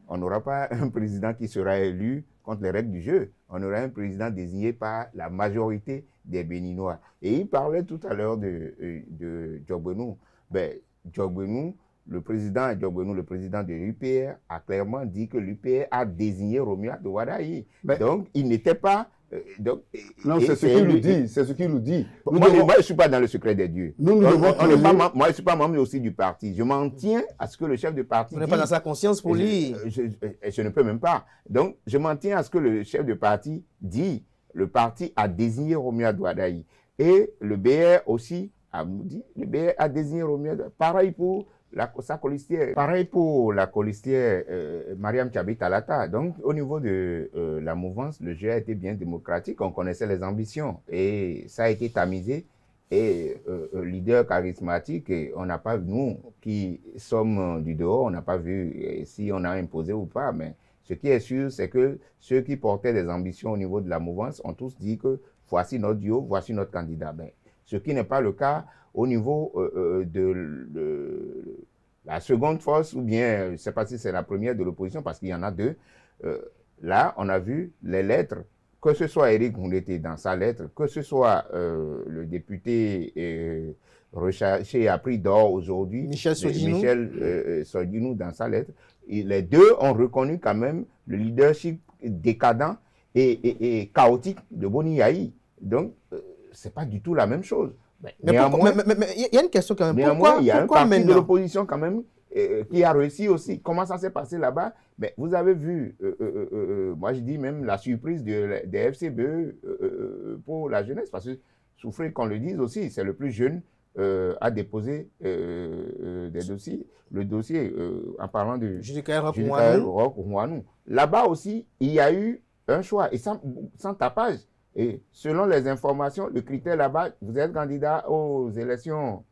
On n'aura pas un président qui sera élu contre les règles du jeu. On aura un président désigné par la majorité des Béninois. Et il parlait tout à l'heure de Djogbenou. Ben, Djogbenou, le président Djogbenou, le président de l'UPR, a clairement dit que l'UPR a désigné Romuald Wadaï. Donc, il n'était pas... non, c'est ce qu'il nous dit. C'est ce qu'il nous dit. Moi, je ne suis pas dans le secret des dieux. Moi, je ne suis pas membre aussi du parti. Je m'en tiens à ce que le chef de parti... Vous n'êtes pas dans sa conscience pour lui. Je ne peux même pas. Donc, je m'en tiens à ce que le chef de parti dit. Le parti a désigné Romuald Wadaï. Et le BR aussi a dit, le BR a désigné Romuald. Pareil pour sa colistière. Pareil pour la colistière Mariam Tchabi Talata. Donc, au niveau de la mouvance, le jeu a été bien démocratique. On connaissait les ambitions et ça a été tamisé. Et leader charismatique, et on n'a pas, nous qui sommes du dehors, on n'a pas vu si on a imposé ou pas. Mais ce qui est sûr, c'est que ceux qui portaient des ambitions au niveau de la mouvance ont tous dit que voici notre duo, voici notre candidat. Ben, ce qui n'est pas le cas au niveau de la seconde force, ou bien, je ne sais pas si c'est la première de l'opposition, parce qu'il y en a deux. Là, on a vu les lettres, que ce soit Éric Ngoundété dans sa lettre, que ce soit le député recherché et appris d'or aujourd'hui, Michel Sodinou dans sa lettre, et les deux ont reconnu quand même le leadership décadent et chaotique de Boni Yahi. Donc, ce n'est pas du tout la même chose. Mais il y a une question quand même. Pourquoi, il y a un parti maintenant de l'opposition quand même qui a réussi aussi. Comment ça s'est passé là-bas? Mais vous avez vu, moi je dis même la surprise des FCBE pour la jeunesse, parce que souffrez qu'on le dise aussi, c'est le plus jeune à déposer des dossiers. Le dossier, en parlant de Judicaire Roch-Ouanou. Là-bas aussi, il y a eu un choix, et sans tapage. Et selon les informations, le critère là-bas, vous êtes candidat aux élections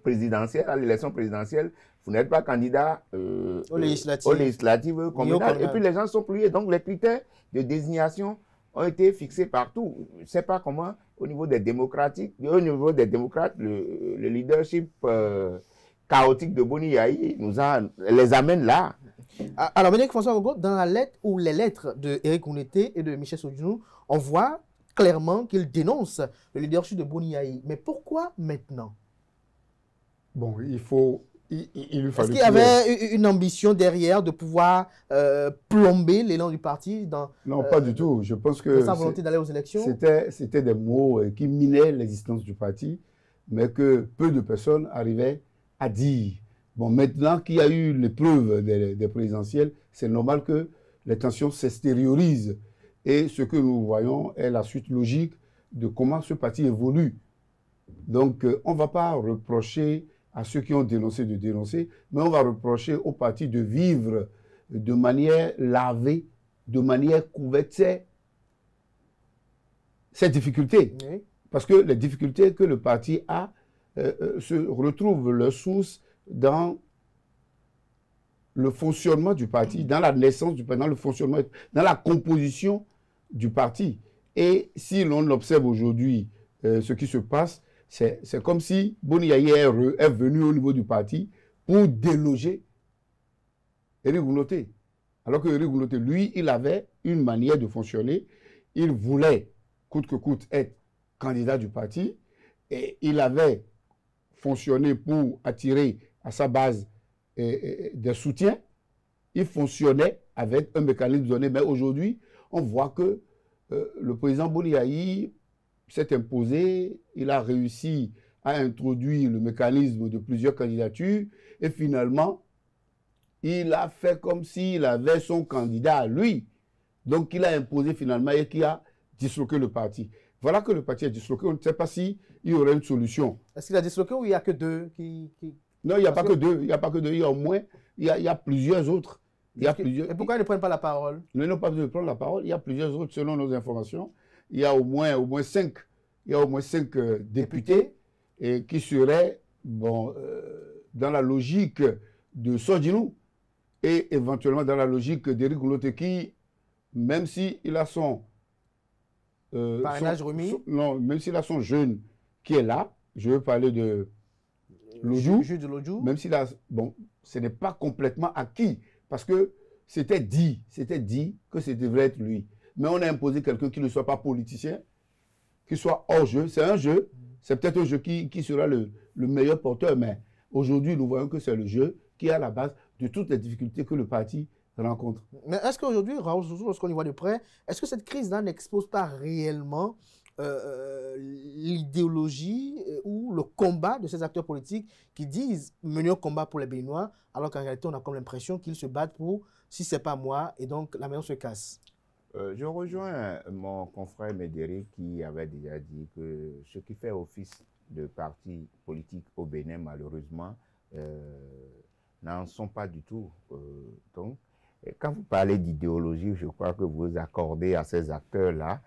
présidentielles, à l'élection présidentielle, vous n'êtes pas candidat aux législatives communales. Et puis les gens sont pliés. Donc les critères de désignation ont été fixés partout. Je ne sais pas comment, au niveau des démocrates, le leadership chaotique de Boni Yahi les amène là. Alors, Médéric François Gogo, dans la lettre ou les lettres de Éric Ngoundété et de Michel Sodinou, on voit clairement qu'ils dénoncent le leadership de Boni Yahi. Mais pourquoi maintenant? Bon, il lui fallait... Est-ce qu'il y avait une ambition derrière de pouvoir plomber l'élan du parti dans... Non, pas du tout. Je pense que... sa volonté d'aller aux élections? C'était des mots qui minaient l'existence du parti, mais que peu de personnes arrivaient à dire. Bon, maintenant qu'il y a eu l'épreuve des présidentielles, c'est normal que les tensions s'extériorisent. Et ce que nous voyons est la suite logique de comment ce parti évolue. Donc, on ne va pas reprocher à ceux qui ont dénoncé de dénoncer, mais on va reprocher au parti de vivre de manière lavée, de manière couverte ces difficultés. Oui. Parce que les difficultés que le parti a se retrouvent leur source dans le fonctionnement du parti, dans la naissance du parti, dans le fonctionnement, dans la composition du parti. Et si l'on observe aujourd'hui ce qui se passe, c'est comme si Boni Yahi est venu au niveau du parti pour déloger Éric Ngoundété. Alors que Éric Ngoundété, lui, il avait une manière de fonctionner. Il voulait, coûte que coûte, être candidat du parti. Et il avait fonctionné pour attirer à sa base des soutiens. Il fonctionnait avec un mécanisme donné. Mais aujourd'hui, on voit que le président Boni Yahi s'est imposé, il a réussi à introduire le mécanisme de plusieurs candidatures et finalement, il a fait comme s'il avait son candidat à lui. Donc, il a imposé finalement et qui a disloqué le parti. Voilà que le parti est disloqué. On ne sait pas s'il y aurait une solution. Est-ce qu'il a disloqué ou il n'y a que deux qui... Non, il n'y a pas que deux. Il n'y a pas que deux. Il y a au moins, il y a plusieurs autres. Il y a plusieurs... Et pourquoi ils ne prennent pas la parole? Ils n'ont pas besoin de prendre la parole. Il y a plusieurs autres, selon nos informations. Il y a au moins 5. Il y a au moins 5 députés et qui seraient bon, dans la logique de Sodjinou et éventuellement dans la logique d'Éric Gouloté qui, même s'il a son... parrainage remis? Non, même s'il a son jeune qui est là, je veux parler de Lodjou, même s'il a... Bon, ce n'est pas complètement acquis parce que c'était dit que ce devrait être lui. Mais on a imposé quelqu'un qui ne soit pas politicien, qui soit hors jeu. C'est un jeu, c'est peut-être un jeu qui sera le meilleur porteur, mais aujourd'hui, nous voyons que c'est le jeu qui est à la base de toutes les difficultés que le parti rencontre. Mais est-ce qu'aujourd'hui, Raoul Zouzou, lorsqu'on y voit de près, est-ce que cette crise-là n'expose pas réellement l'idéologie ou le combat de ces acteurs politiques qui disent mener un combat pour les Béninois, alors qu'en réalité, on a comme l'impression qu'ils se battent pour « si c'est pas moi » et donc la maison se casse? Je rejoins mon confrère Médéric qui avait déjà dit que ce qui fait office de parti politique au Bénin, malheureusement, n'en sont pas du tout. Donc, quand vous parlez d'idéologie, je crois que vous accordez à ces acteurs-là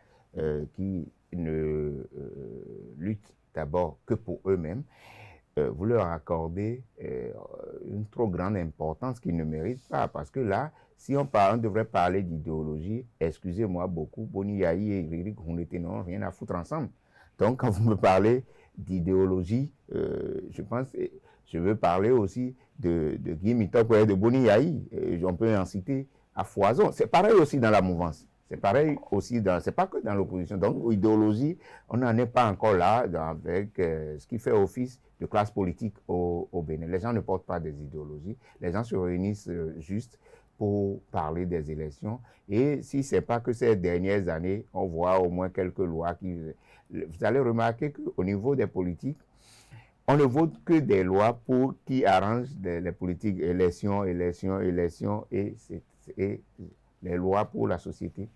qui ne luttent d'abord que pour eux-mêmes, vous leur accordez une trop grande importance qu'ils ne méritent pas. Parce que là, si on devrait parler d'idéologie, excusez-moi beaucoup, Boni Yahi et Éric Gouloté n'ont rien à foutre ensemble. Donc, quand vous me parlez d'idéologie, je pense, je veux parler aussi de Guy Mitop et de Boni Yahi. On peut en citer à foison. C'est pareil aussi dans la mouvance. C'est pareil aussi, c'est pas que dans l'opposition. Donc, idéologie, on n'en est pas encore là avec ce qui fait office de classe politique au Bénin. Les gens ne portent pas des idéologies. Les gens se réunissent juste pour parler des élections. Et si ce n'est pas que ces dernières années, on voit au moins quelques lois qui... Vous allez remarquer qu'au niveau des politiques, on ne vote que des lois qui arrangent les politiques, élections, et les lois pour la société.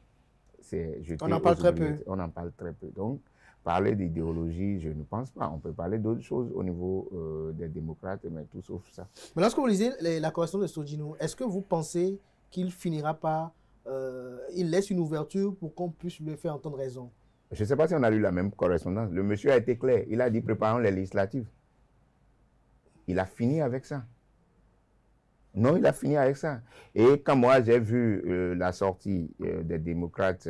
On en parle très peu. On en parle très peu. Donc, parler d'idéologie, je ne pense pas. On peut parler d'autres choses au niveau des démocrates, mais tout sauf ça. Mais lorsque vous lisez la correspondance de Sodjinou, est-ce que vous pensez qu'il finira par... il laisse une ouverture pour qu'on puisse lui faire entendre raison? Je ne sais pas si on a lu la même correspondance. Le monsieur a été clair. Il a dit préparons les législatives. Il a fini avec ça. Non, il a fini avec ça. Et quand moi j'ai vu la sortie des démocrates,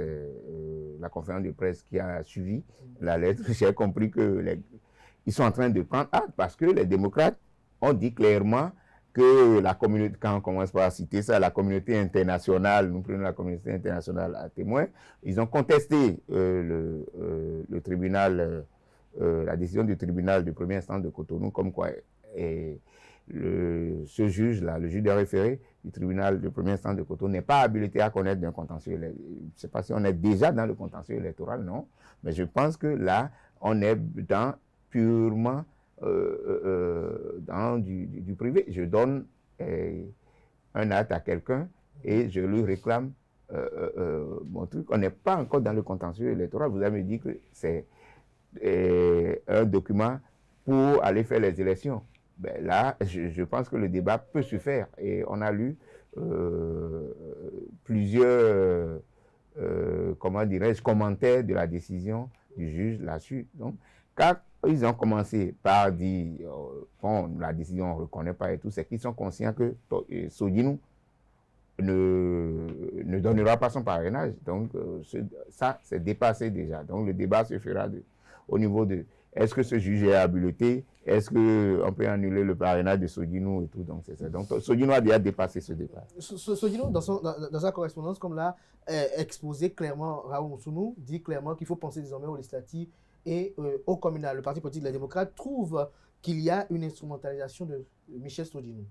la conférence de presse qui a suivi la lettre, j'ai compris que ils sont en train de prendre acte parce que les démocrates ont dit clairement que la communauté, quand on commence par citer ça, la communauté internationale, nous prenons la communauté internationale à témoin, ils ont contesté le tribunal, la décision du tribunal de première instance de Cotonou, comme quoi ce juge-là, le juge de référé du tribunal de première instance de Cotonou n'est pas habilité à connaître d'un contentieux. Je ne sais pas si on est déjà dans le contentieux électoral, non. Mais je pense que là, on est purement dans du privé. Je donne un acte à quelqu'un et je lui réclame mon truc. On n'est pas encore dans le contentieux électoral. Vous avez dit que c'est un document pour aller faire les élections. Ben là, je pense que le débat peut se faire. Et on a lu plusieurs, comment dirais-je, commentaires de la décision du juge là-dessus. Donc, quand ils ont commencé par dire, bon, la décision, on ne reconnaît pas et tout, c'est qu'ils sont conscients que Sodjinou ne donnera pas son parrainage. Donc, ça, c'est dépassé déjà. Donc, le débat se fera au niveau de... Est-ce que ce juge est habilité? Est-ce qu'on peut annuler le parrainage de Sodjinou et tout? Donc, c'est ça. Donc, Sodjinou a déjà dépassé ce débat. Sodjinou, dans sa correspondance, comme l'a exposé clairement Raoul Zouzou, dit clairement qu'il faut penser désormais aux législatives et au communal. Le Parti politique des démocrates trouve qu'il y a une instrumentalisation de Michel Sodjinou.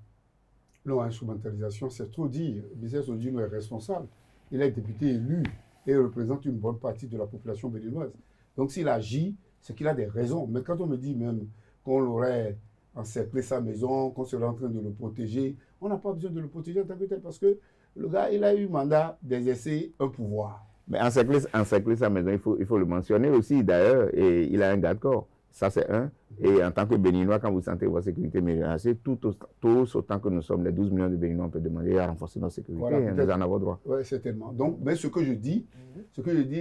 Non, instrumentalisation, c'est trop dire. Michel Sodjinou est responsable. Il est député élu et représente une bonne partie de la population béninoise. Donc, s'il agit, c'est qu'il a des raisons. Mais quand on me dit même qu'on l'aurait encerclé sa maison, qu'on serait en train de le protéger, on n'a pas besoin de le protéger en tant que tel parce que le gars, il a eu mandat d'exercer un pouvoir. Mais encercler sa maison, il faut le mentionner aussi d'ailleurs, et il a un garde-corps. Ça, c'est un. Et en tant que Béninois, quand vous sentez votre sécurité menacée, tous autant que nous sommes, les 12 millions de Béninois, on peut demander à renforcer notre sécurité. Voilà, nous en avons droit. Oui, certainement. Donc, mais ce que je dis,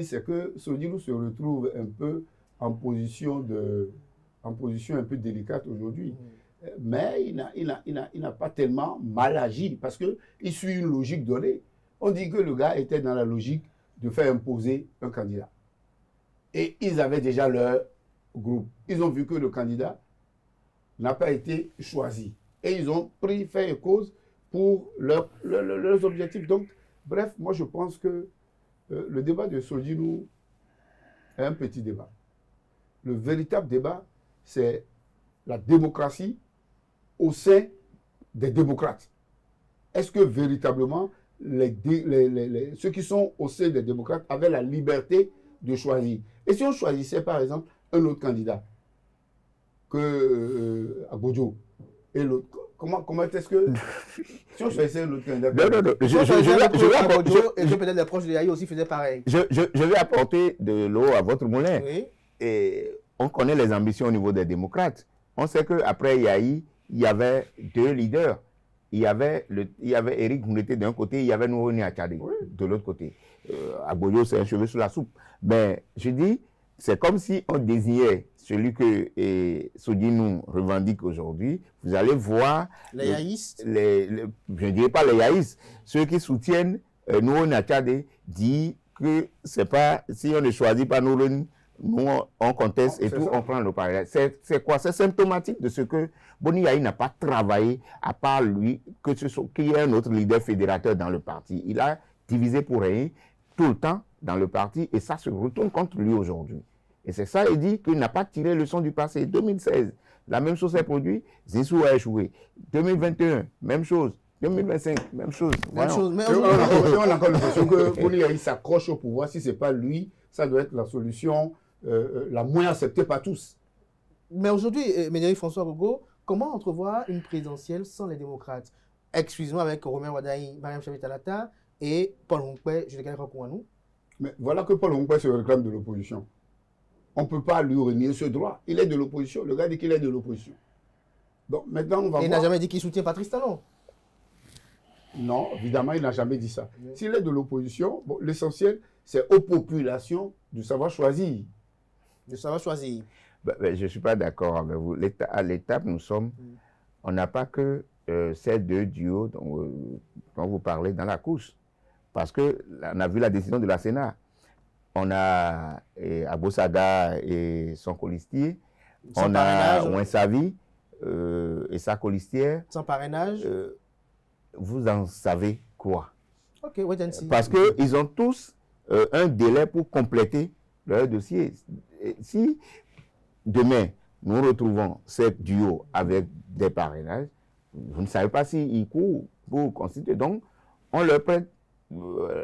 c'est que Sodilou se retrouve un peu en position un peu délicate aujourd'hui. Mais il n'a pas tellement mal agi parce qu'il suit une logique donnée. On dit que le gars était dans la logique de faire imposer un candidat. Et ils avaient déjà leur groupe. Ils ont vu que le candidat n'a pas été choisi. Et ils ont pris fait et cause pour leurs objectifs. Donc, bref, moi je pense que le débat de Sodilou est un petit débat. Le véritable débat, c'est la démocratie au sein des démocrates. Est-ce que véritablement ceux qui sont au sein des démocrates avaient la liberté de choisir? Et si on choisissait par exemple un autre candidat que Agbodjo et l'autre, comment est-ce que si on choisissait un autre candidat? Non, je peut-être les proches de Yahi aussi faisaient pareil. Je vais apporter de l'eau à votre moulin. Oui. Et on connaît les ambitions au niveau des démocrates. On sait qu'après Yahi, il y avait deux leaders. Il y avait Éric Mouleté d'un côté, il y avait Nouroni Achadé de l'autre côté. Agbodjo, c'est un cheveu sous la soupe. Mais je dis, c'est comme si on désignait celui que Sodilou revendique aujourd'hui. Vous allez voir... Les yaïstes. Je ne dirais pas les yaïstes. Ceux qui soutiennent Nouroni Achadé disent que c'est pas... Si on ne choisit pas Nouroni, nous, on conteste et tout, on prend le parallèle. C'est quoi? C'est symptomatique de ce que Boni Yahi n'a pas travaillé, à part lui, qu'il y ait un autre leader fédérateur dans le parti. Il a divisé pour rien tout le temps dans le parti et ça se retourne contre lui aujourd'hui. Et c'est ça, il dit qu'il n'a pas tiré leçon du passé. 2016, la même chose s'est produite, Zissou a échoué. 2021, même chose. 2025, même chose. Même chose. Mais on a encore l'impression que Boni Yahi s'accroche au pouvoir. Si ce n'est pas lui, ça doit être la solution la moins acceptée par tous. Mais aujourd'hui, Médéric François Gogo, comment entrevoir une présidentielle sans les démocrates? Excusez-moi, avec Romain Wadaï, Mariam Chavitalata et Paul Hongpé, je les Kouanou. Mais voilà que Paul Hongpé se réclame de l'opposition. On ne peut pas lui renier ce droit. Il est de l'opposition. Le gars dit qu'il est de l'opposition. Donc maintenant, on va voir. Il n'a jamais dit qu'il soutient Patrice Talon. Non, évidemment, il n'a jamais dit ça. Oui. S'il est de l'opposition, bon, l'essentiel, c'est aux populations de savoir choisir. De savoir choisir. Je ne suis pas d'accord avec vous. À l'étape, nous sommes, on n'a pas que ces deux duos dont vous parlez dans la course. Parce qu'on a vu la décision de la Sénat. On a Abosaga et son colistier. On a Ouinsavi et sa colistière. Sans parrainage. Vous en savez quoi? Ok, wait and see. Parce qu'ils ont tous un délai pour compléter leur dossier. Et si demain, nous retrouvons ce duo avec des parrainages, vous ne savez pas s'ils courent pour constituer. Donc, on leur prête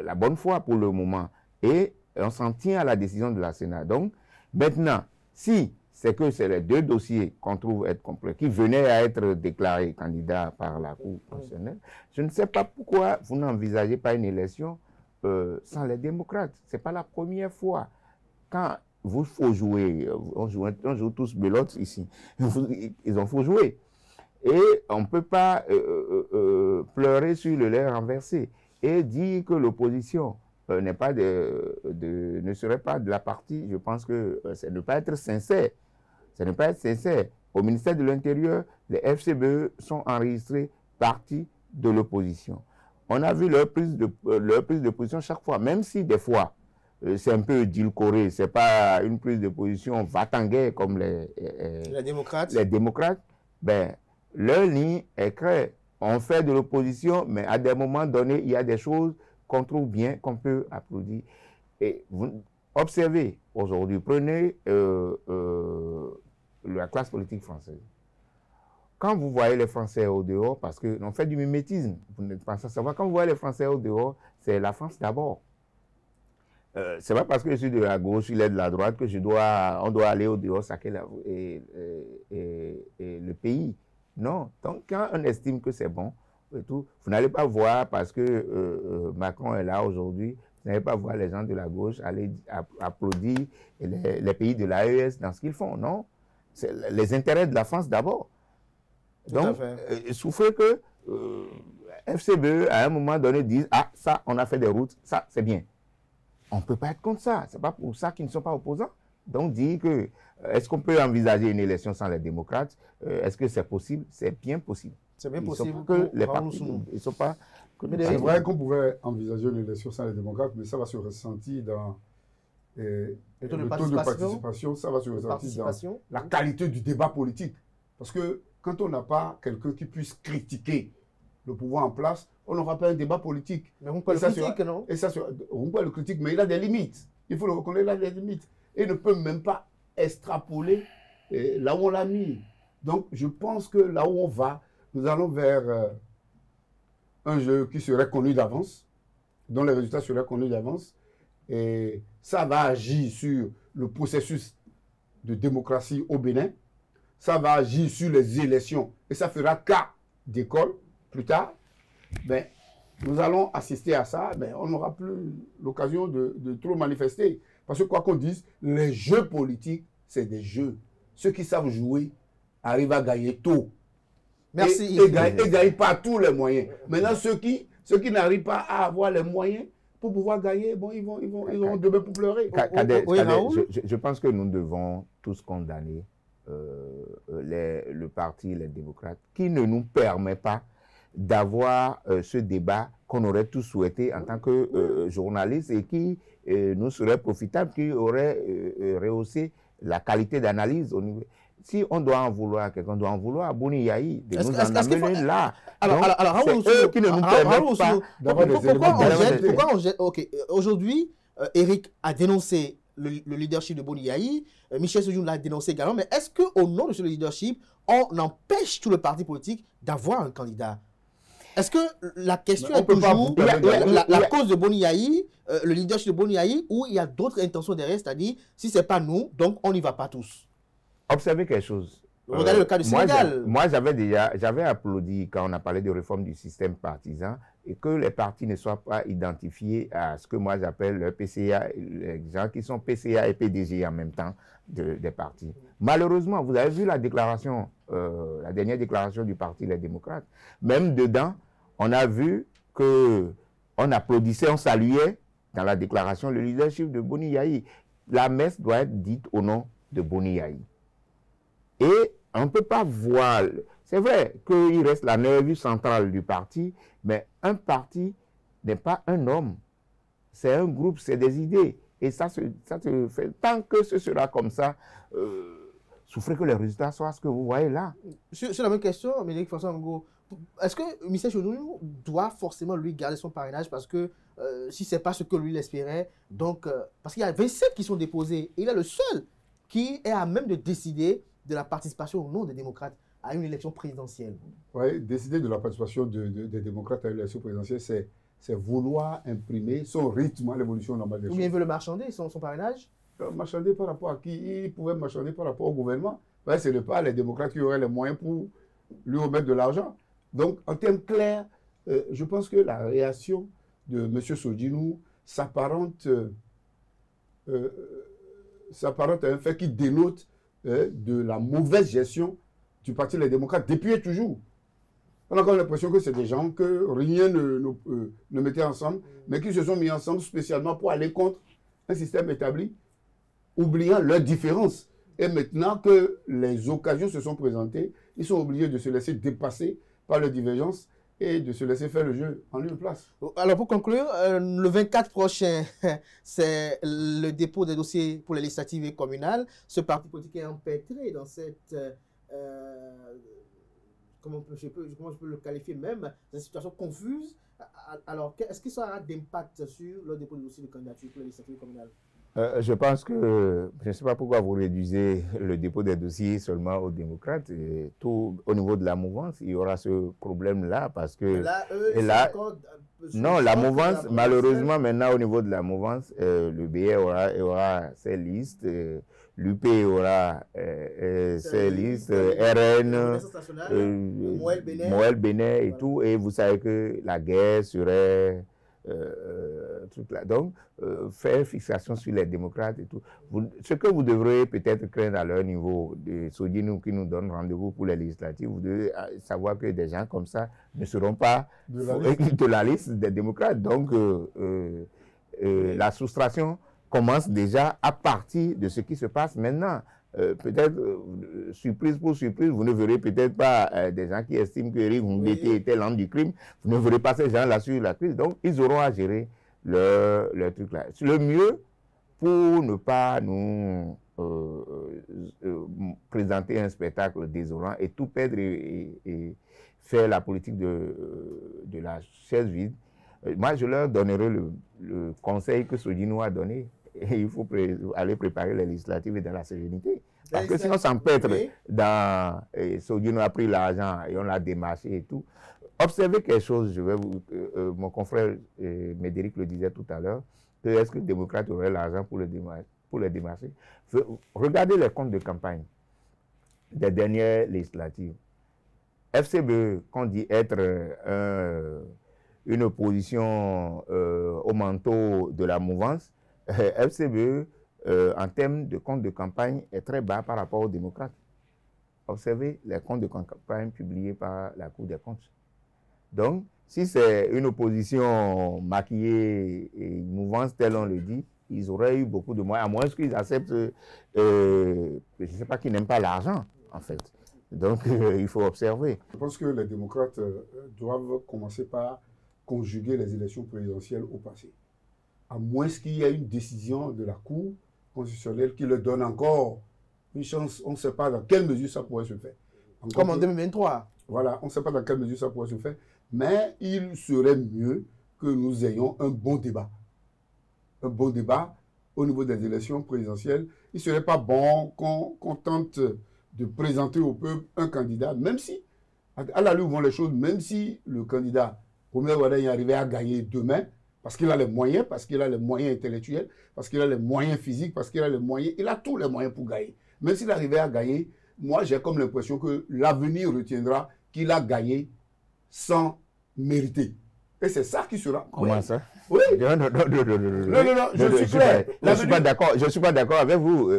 la bonne foi pour le moment. Et on s'en tient à la décision de la Sénat. Donc, maintenant, si c'est que c'est les deux dossiers qu'on trouve être complets, qui venaient à être déclarés candidats par la Cour constitutionnelle, je ne sais pas pourquoi vous n'envisagez pas une élection sans les démocrates. Ce n'est pas la première fois. Quand il faut jouer, on joue tous belote ici, ils ont faut jouer. Et on ne peut pas pleurer sur le lait renversé et dire que l'opposition ne serait pas de la partie. Je pense que ça ne peut pas être sincère. Ça ne peut pas être sincère. Au ministère de l'Intérieur, les FCBE sont enregistrés partie de l'opposition. On a vu leur prise de position chaque fois, même si des fois, c'est un peu édulcoré, ce n'est pas une prise de position va-t-en-guerre comme les démocrates. Les démocrates, ben, leur ligne est claire. On fait de l'opposition, mais à des moments donnés, il y a des choses qu'on trouve bien, qu'on peut applaudir. Et vous observez aujourd'hui, prenez la classe politique française. Quand vous voyez les Français au dehors, parce qu'on fait du mimétisme, vous n'êtes pas sans savoir, quand vous voyez les Français au dehors, c'est la France d'abord. C'est pas parce que je suis de la gauche, il est de la droite que on doit aller au dehors saquer le pays. Non. Donc, quand on estime que c'est bon, et tout, vous n'allez pas voir, parce que Macron est là aujourd'hui, vous n'allez pas voir les gens de la gauche aller applaudir les pays de l'AES dans ce qu'ils font, non. c'est les intérêts de la France d'abord. Donc, il souffrait que FCBE, à un moment donné, dise « Ah, ça, on a fait des routes, ça, c'est bien ». On ne peut pas être contre ça. Ce n'est pas pour ça qu'ils ne sont pas opposants. Donc, dire que, est-ce qu'on peut envisager une élection sans les démocrates? Est-ce que c'est possible? C'est bien possible. C'est bien possible que les partis ne sont pas... C'est vrai qu'on pourrait envisager une élection sans les démocrates, mais ça va se ressentir dans le taux de participation, ça va se ressentir dans la qualité du débat politique. Parce que quand on n'a pas quelqu'un qui puisse critiquer le pouvoir en place, on n'aura pas un débat politique. Mais on peut le critique, non? Et ça, on peut le critique, mais il a des limites. Il faut le reconnaître, il a des limites. Et il ne peut même pas extrapoler là où on l'a mis. Donc, je pense que là où on va, nous allons vers un jeu qui serait connu d'avance, dont les résultats seraient connus d'avance. Et ça va agir sur le processus de démocratie au Bénin. Ça va agir sur les élections. Et ça fera cas d'école plus tard. Ben, nous allons assister à ça. Ben, on n'aura plus l'occasion de trop manifester. Parce que quoi qu'on dise, les jeux politiques, c'est des jeux. Ceux qui savent jouer arrivent à gagner tôt. Merci. Et gagnent par tous les moyens. Maintenant, ceux qui n'arrivent pas à avoir les moyens pour pouvoir gagner, bon, ils auront demain pour pleurer. Je pense que nous devons tous condamner le parti, les démocrates, qui ne nous permet pas d'avoir ce débat qu'on aurait tous souhaité en tant que journalistes et qui nous serait profitable, qui aurait rehaussé la qualité d'analyse au niveau. Si on doit en vouloir à quelqu'un, on doit en vouloir à Boni Yahi, de nous en amener là. Alors, c'est eux qui ne nous permettent pas d'avoir des éléments. Pourquoi on jette? Ok, aujourd'hui, Eric a dénoncé le leadership de Boni Yahi, Michel Sodjoun l'a dénoncé également, mais est-ce qu'au nom de ce leadership, on empêche tout le parti politique d'avoir un candidat? Est-ce que la question est toujours la cause de Boni Yahi, le leadership de Boni Yahi, ou il y a d'autres intentions derrière, c'est-à-dire, si ce n'est pas nous, donc on n'y va pas tous? Observez quelque chose. Regardez le cas du Sénégal. Moi, j'avais applaudi quand on a parlé de réforme du système partisan et que les partis ne soient pas identifiés à ce que moi j'appelle le PCA, les gens qui sont PCA et PDG en même temps des partis. Malheureusement, vous avez vu la déclaration, la dernière déclaration du Parti Les Démocrates. Même dedans, on a vu qu'on applaudissait, on saluait dans la déclaration le leadership de Boni Yahi. La messe doit être dite au nom de Boni Yahi. Et on ne peut pas voir, c'est vrai qu'il reste la nervure centrale du parti, mais un parti n'est pas un homme, c'est un groupe, c'est des idées. Et ça se fait, tant que ce sera comme ça, souffrez que les résultats soient ce que vous voyez là. Sur la même question, Médéric François Ngo, est-ce que Michel Sodjoun doit forcément lui garder son parrainage parce que si ce n'est pas ce que lui l'espérait, donc, parce qu'il y a 27 qui sont déposés, et il est le seul qui est à même de décider de la participation ou non des démocrates à une élection présidentielle. Oui, décider de la participation des démocrates à une élection présidentielle, c'est vouloir imprimer son rythme à l'évolution normale des choses. Ou bien il veut le marchander, son parrainage? Marchander par rapport à qui? Il pouvait marchander par rapport au gouvernement. Ouais, ce n'est pas les démocrates qui auraient les moyens pour lui remettre de l'argent. Donc, en termes clairs, je pense que la réaction de M. Sodjoun s'apparente à un fait qui dénote de la mauvaise gestion du Parti Les Démocrates depuis et toujours. On a encore l'impression que c'est des gens que rien ne mettait ensemble, mais qui se sont mis ensemble spécialement pour aller contre un système établi, oubliant leurs différences. Et maintenant que les occasions se sont présentées, ils sont obligés de se laisser dépasser par leurs divergences et de se laisser faire le jeu en une place. Alors pour conclure, le 24 prochain, c'est le dépôt des dossiers pour les législatives et communales. Ce parti politique est empêtré dans cette, comment je peux le qualifier même, dans une situation confuse. Alors, est-ce que ça aura d'impact sur le dépôt des dossiers de candidature pour les législatives et communales? Je pense que, je ne sais pas pourquoi vous réduisez le dépôt des dossiers seulement aux démocrates. Et tout au niveau de la mouvance, il y aura ce problème-là parce que... Non, la mouvance, malheureusement, maintenant au niveau de la mouvance, le BR aura ses listes, l'UP aura ses listes, RN, Moël Bénin et tout. Et vous savez que la guerre serait truc là. Donc, faire fixation sur les démocrates et tout. Ce que vous devriez peut-être craindre à leur niveau, de Sodinou qui nous donne rendez-vous pour les législatives, vous devez savoir que des gens comme ça ne seront pas de la liste des démocrates. Donc, la soustraction commence déjà à partir de ce qui se passe maintenant. Peut-être, surprise pour surprise, vous ne verrez peut-être pas des gens qui estiment que Eric Mbete était l'homme du crime. Vous ne verrez pas ces gens-là sur la crise. Donc, ils auront à gérer leur truc là. Le mieux, pour ne pas nous présenter un spectacle désolant et tout perdre et faire la politique de la chaise vide, moi, je leur donnerai le conseil que Sodinou a donné. Et il faut aller préparer les législatives dans la sérénité. Parce que si on s'empêtre dans... Sodinou a pris l'argent et on l'a démarché et tout. Observez quelque chose, mon confrère Médéric le disait tout à l'heure, que est-ce que les démocrates auraient l'argent pour les démarcher? Regardez les comptes de campagne des dernières législatives. FCBE, qu'on dit être une opposition au manteau de la mouvance, FCBE, en termes de compte de campagne, est très bas par rapport aux démocrates. Observez les comptes de campagne publiés par la Cour des comptes. Donc, si c'est une opposition maquillée et une mouvance telle on le dit, ils auraient eu beaucoup de moyens, à moins qu'ils acceptent, je ne sais pas, qu'ils n'aiment pas l'argent, en fait. Donc, il faut observer. Je pense que les démocrates doivent commencer par conjuguer les élections présidentielles au passé. À moins qu'il y ait une décision de la Cour constitutionnelle qui leur donne encore une chance, on ne sait pas dans quelle mesure ça pourrait se faire. Comme en 2023. Voilà, on ne sait pas dans quelle mesure ça pourrait se faire, mais il serait mieux que nous ayons un bon débat. Un bon débat au niveau des élections présidentielles. Il ne serait pas bon qu'on tente de présenter au peuple un candidat, même si, à l'allure où vont les choses, même si le candidat, Romuald Wardani, est arrivé à gagner demain, parce qu'il a les moyens, parce qu'il a les moyens intellectuels, parce qu'il a les moyens physiques, parce qu'il a les moyens, il a tous les moyens pour gagner. Même s'il arrivait à gagner, moi j'ai comme l'impression que l'avenir retiendra qu'il a gagné sans mériter. Et c'est ça qui sera. Comment ça? Oui. Non, Je suis clair. Je ne suis pas d'accord avec vous.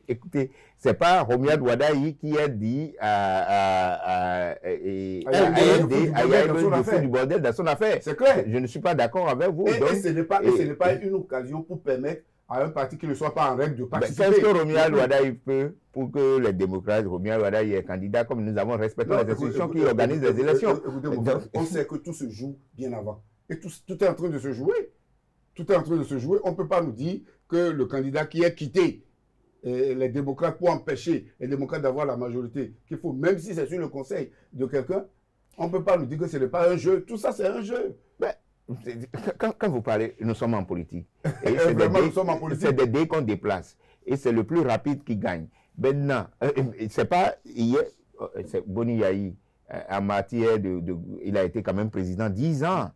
Écoutez, ce n'est pas Romuald Wardani qui a dit à du bordel dans son affaire. C'est clair. Je ne suis pas d'accord avec vous. Et ce n'est pas une occasion pour permettre à un parti qui ne soit pas en règle de participer. Qu'est-ce que Romuald Wardani peut pour que les démocrates, Romuald Wardani est candidat, comme nous avons respecté les institutions qui organisent les élections? On sait que tout se joue bien avant. Et tout est en train de se jouer. Tout est en train de se jouer. On ne peut pas nous dire que le candidat qui est quitté les démocrates pour empêcher les démocrates d'avoir la majorité, qu'il faut, même si c'est sur le conseil de quelqu'un, on ne peut pas nous dire que ce n'est pas un jeu. Tout ça, c'est un jeu. Quand vous parlez, nous sommes en politique. C'est des dés qu'on déplace. Et c'est le plus rapide qui gagne. Maintenant, c'est pas hier, c'est Boni Yahi, en matière il a été quand même président 10 ans.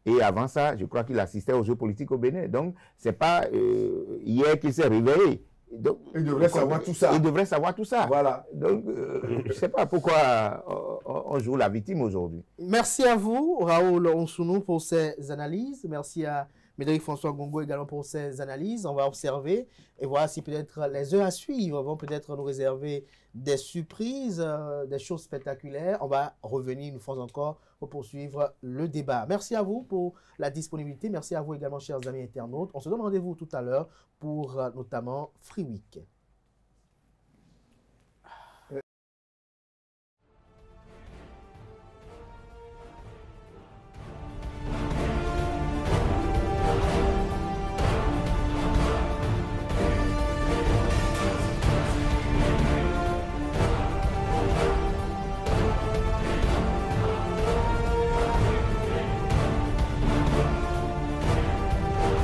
Et avant ça, je crois qu'il assistait aux Jeux politiques au Bénin. Donc, c'est pas hier qu'il s'est réveillé. Donc, il devrait savoir tout ça. Il devrait savoir tout ça. Voilà. Donc, je ne sais pas pourquoi on joue la victime aujourd'hui. Merci à vous, Raoul Onsounou, pour ces analyses. Merci à Médéric François Gongo également pour ces analyses. On va observer et voir si peut-être les heures à suivre vont peut-être nous réserver des surprises, des choses spectaculaires. On va revenir une fois encore pour poursuivre le débat. Merci à vous pour la disponibilité. Merci à vous également, chers amis internautes. On se donne rendez-vous tout à l'heure pour notamment Free Week.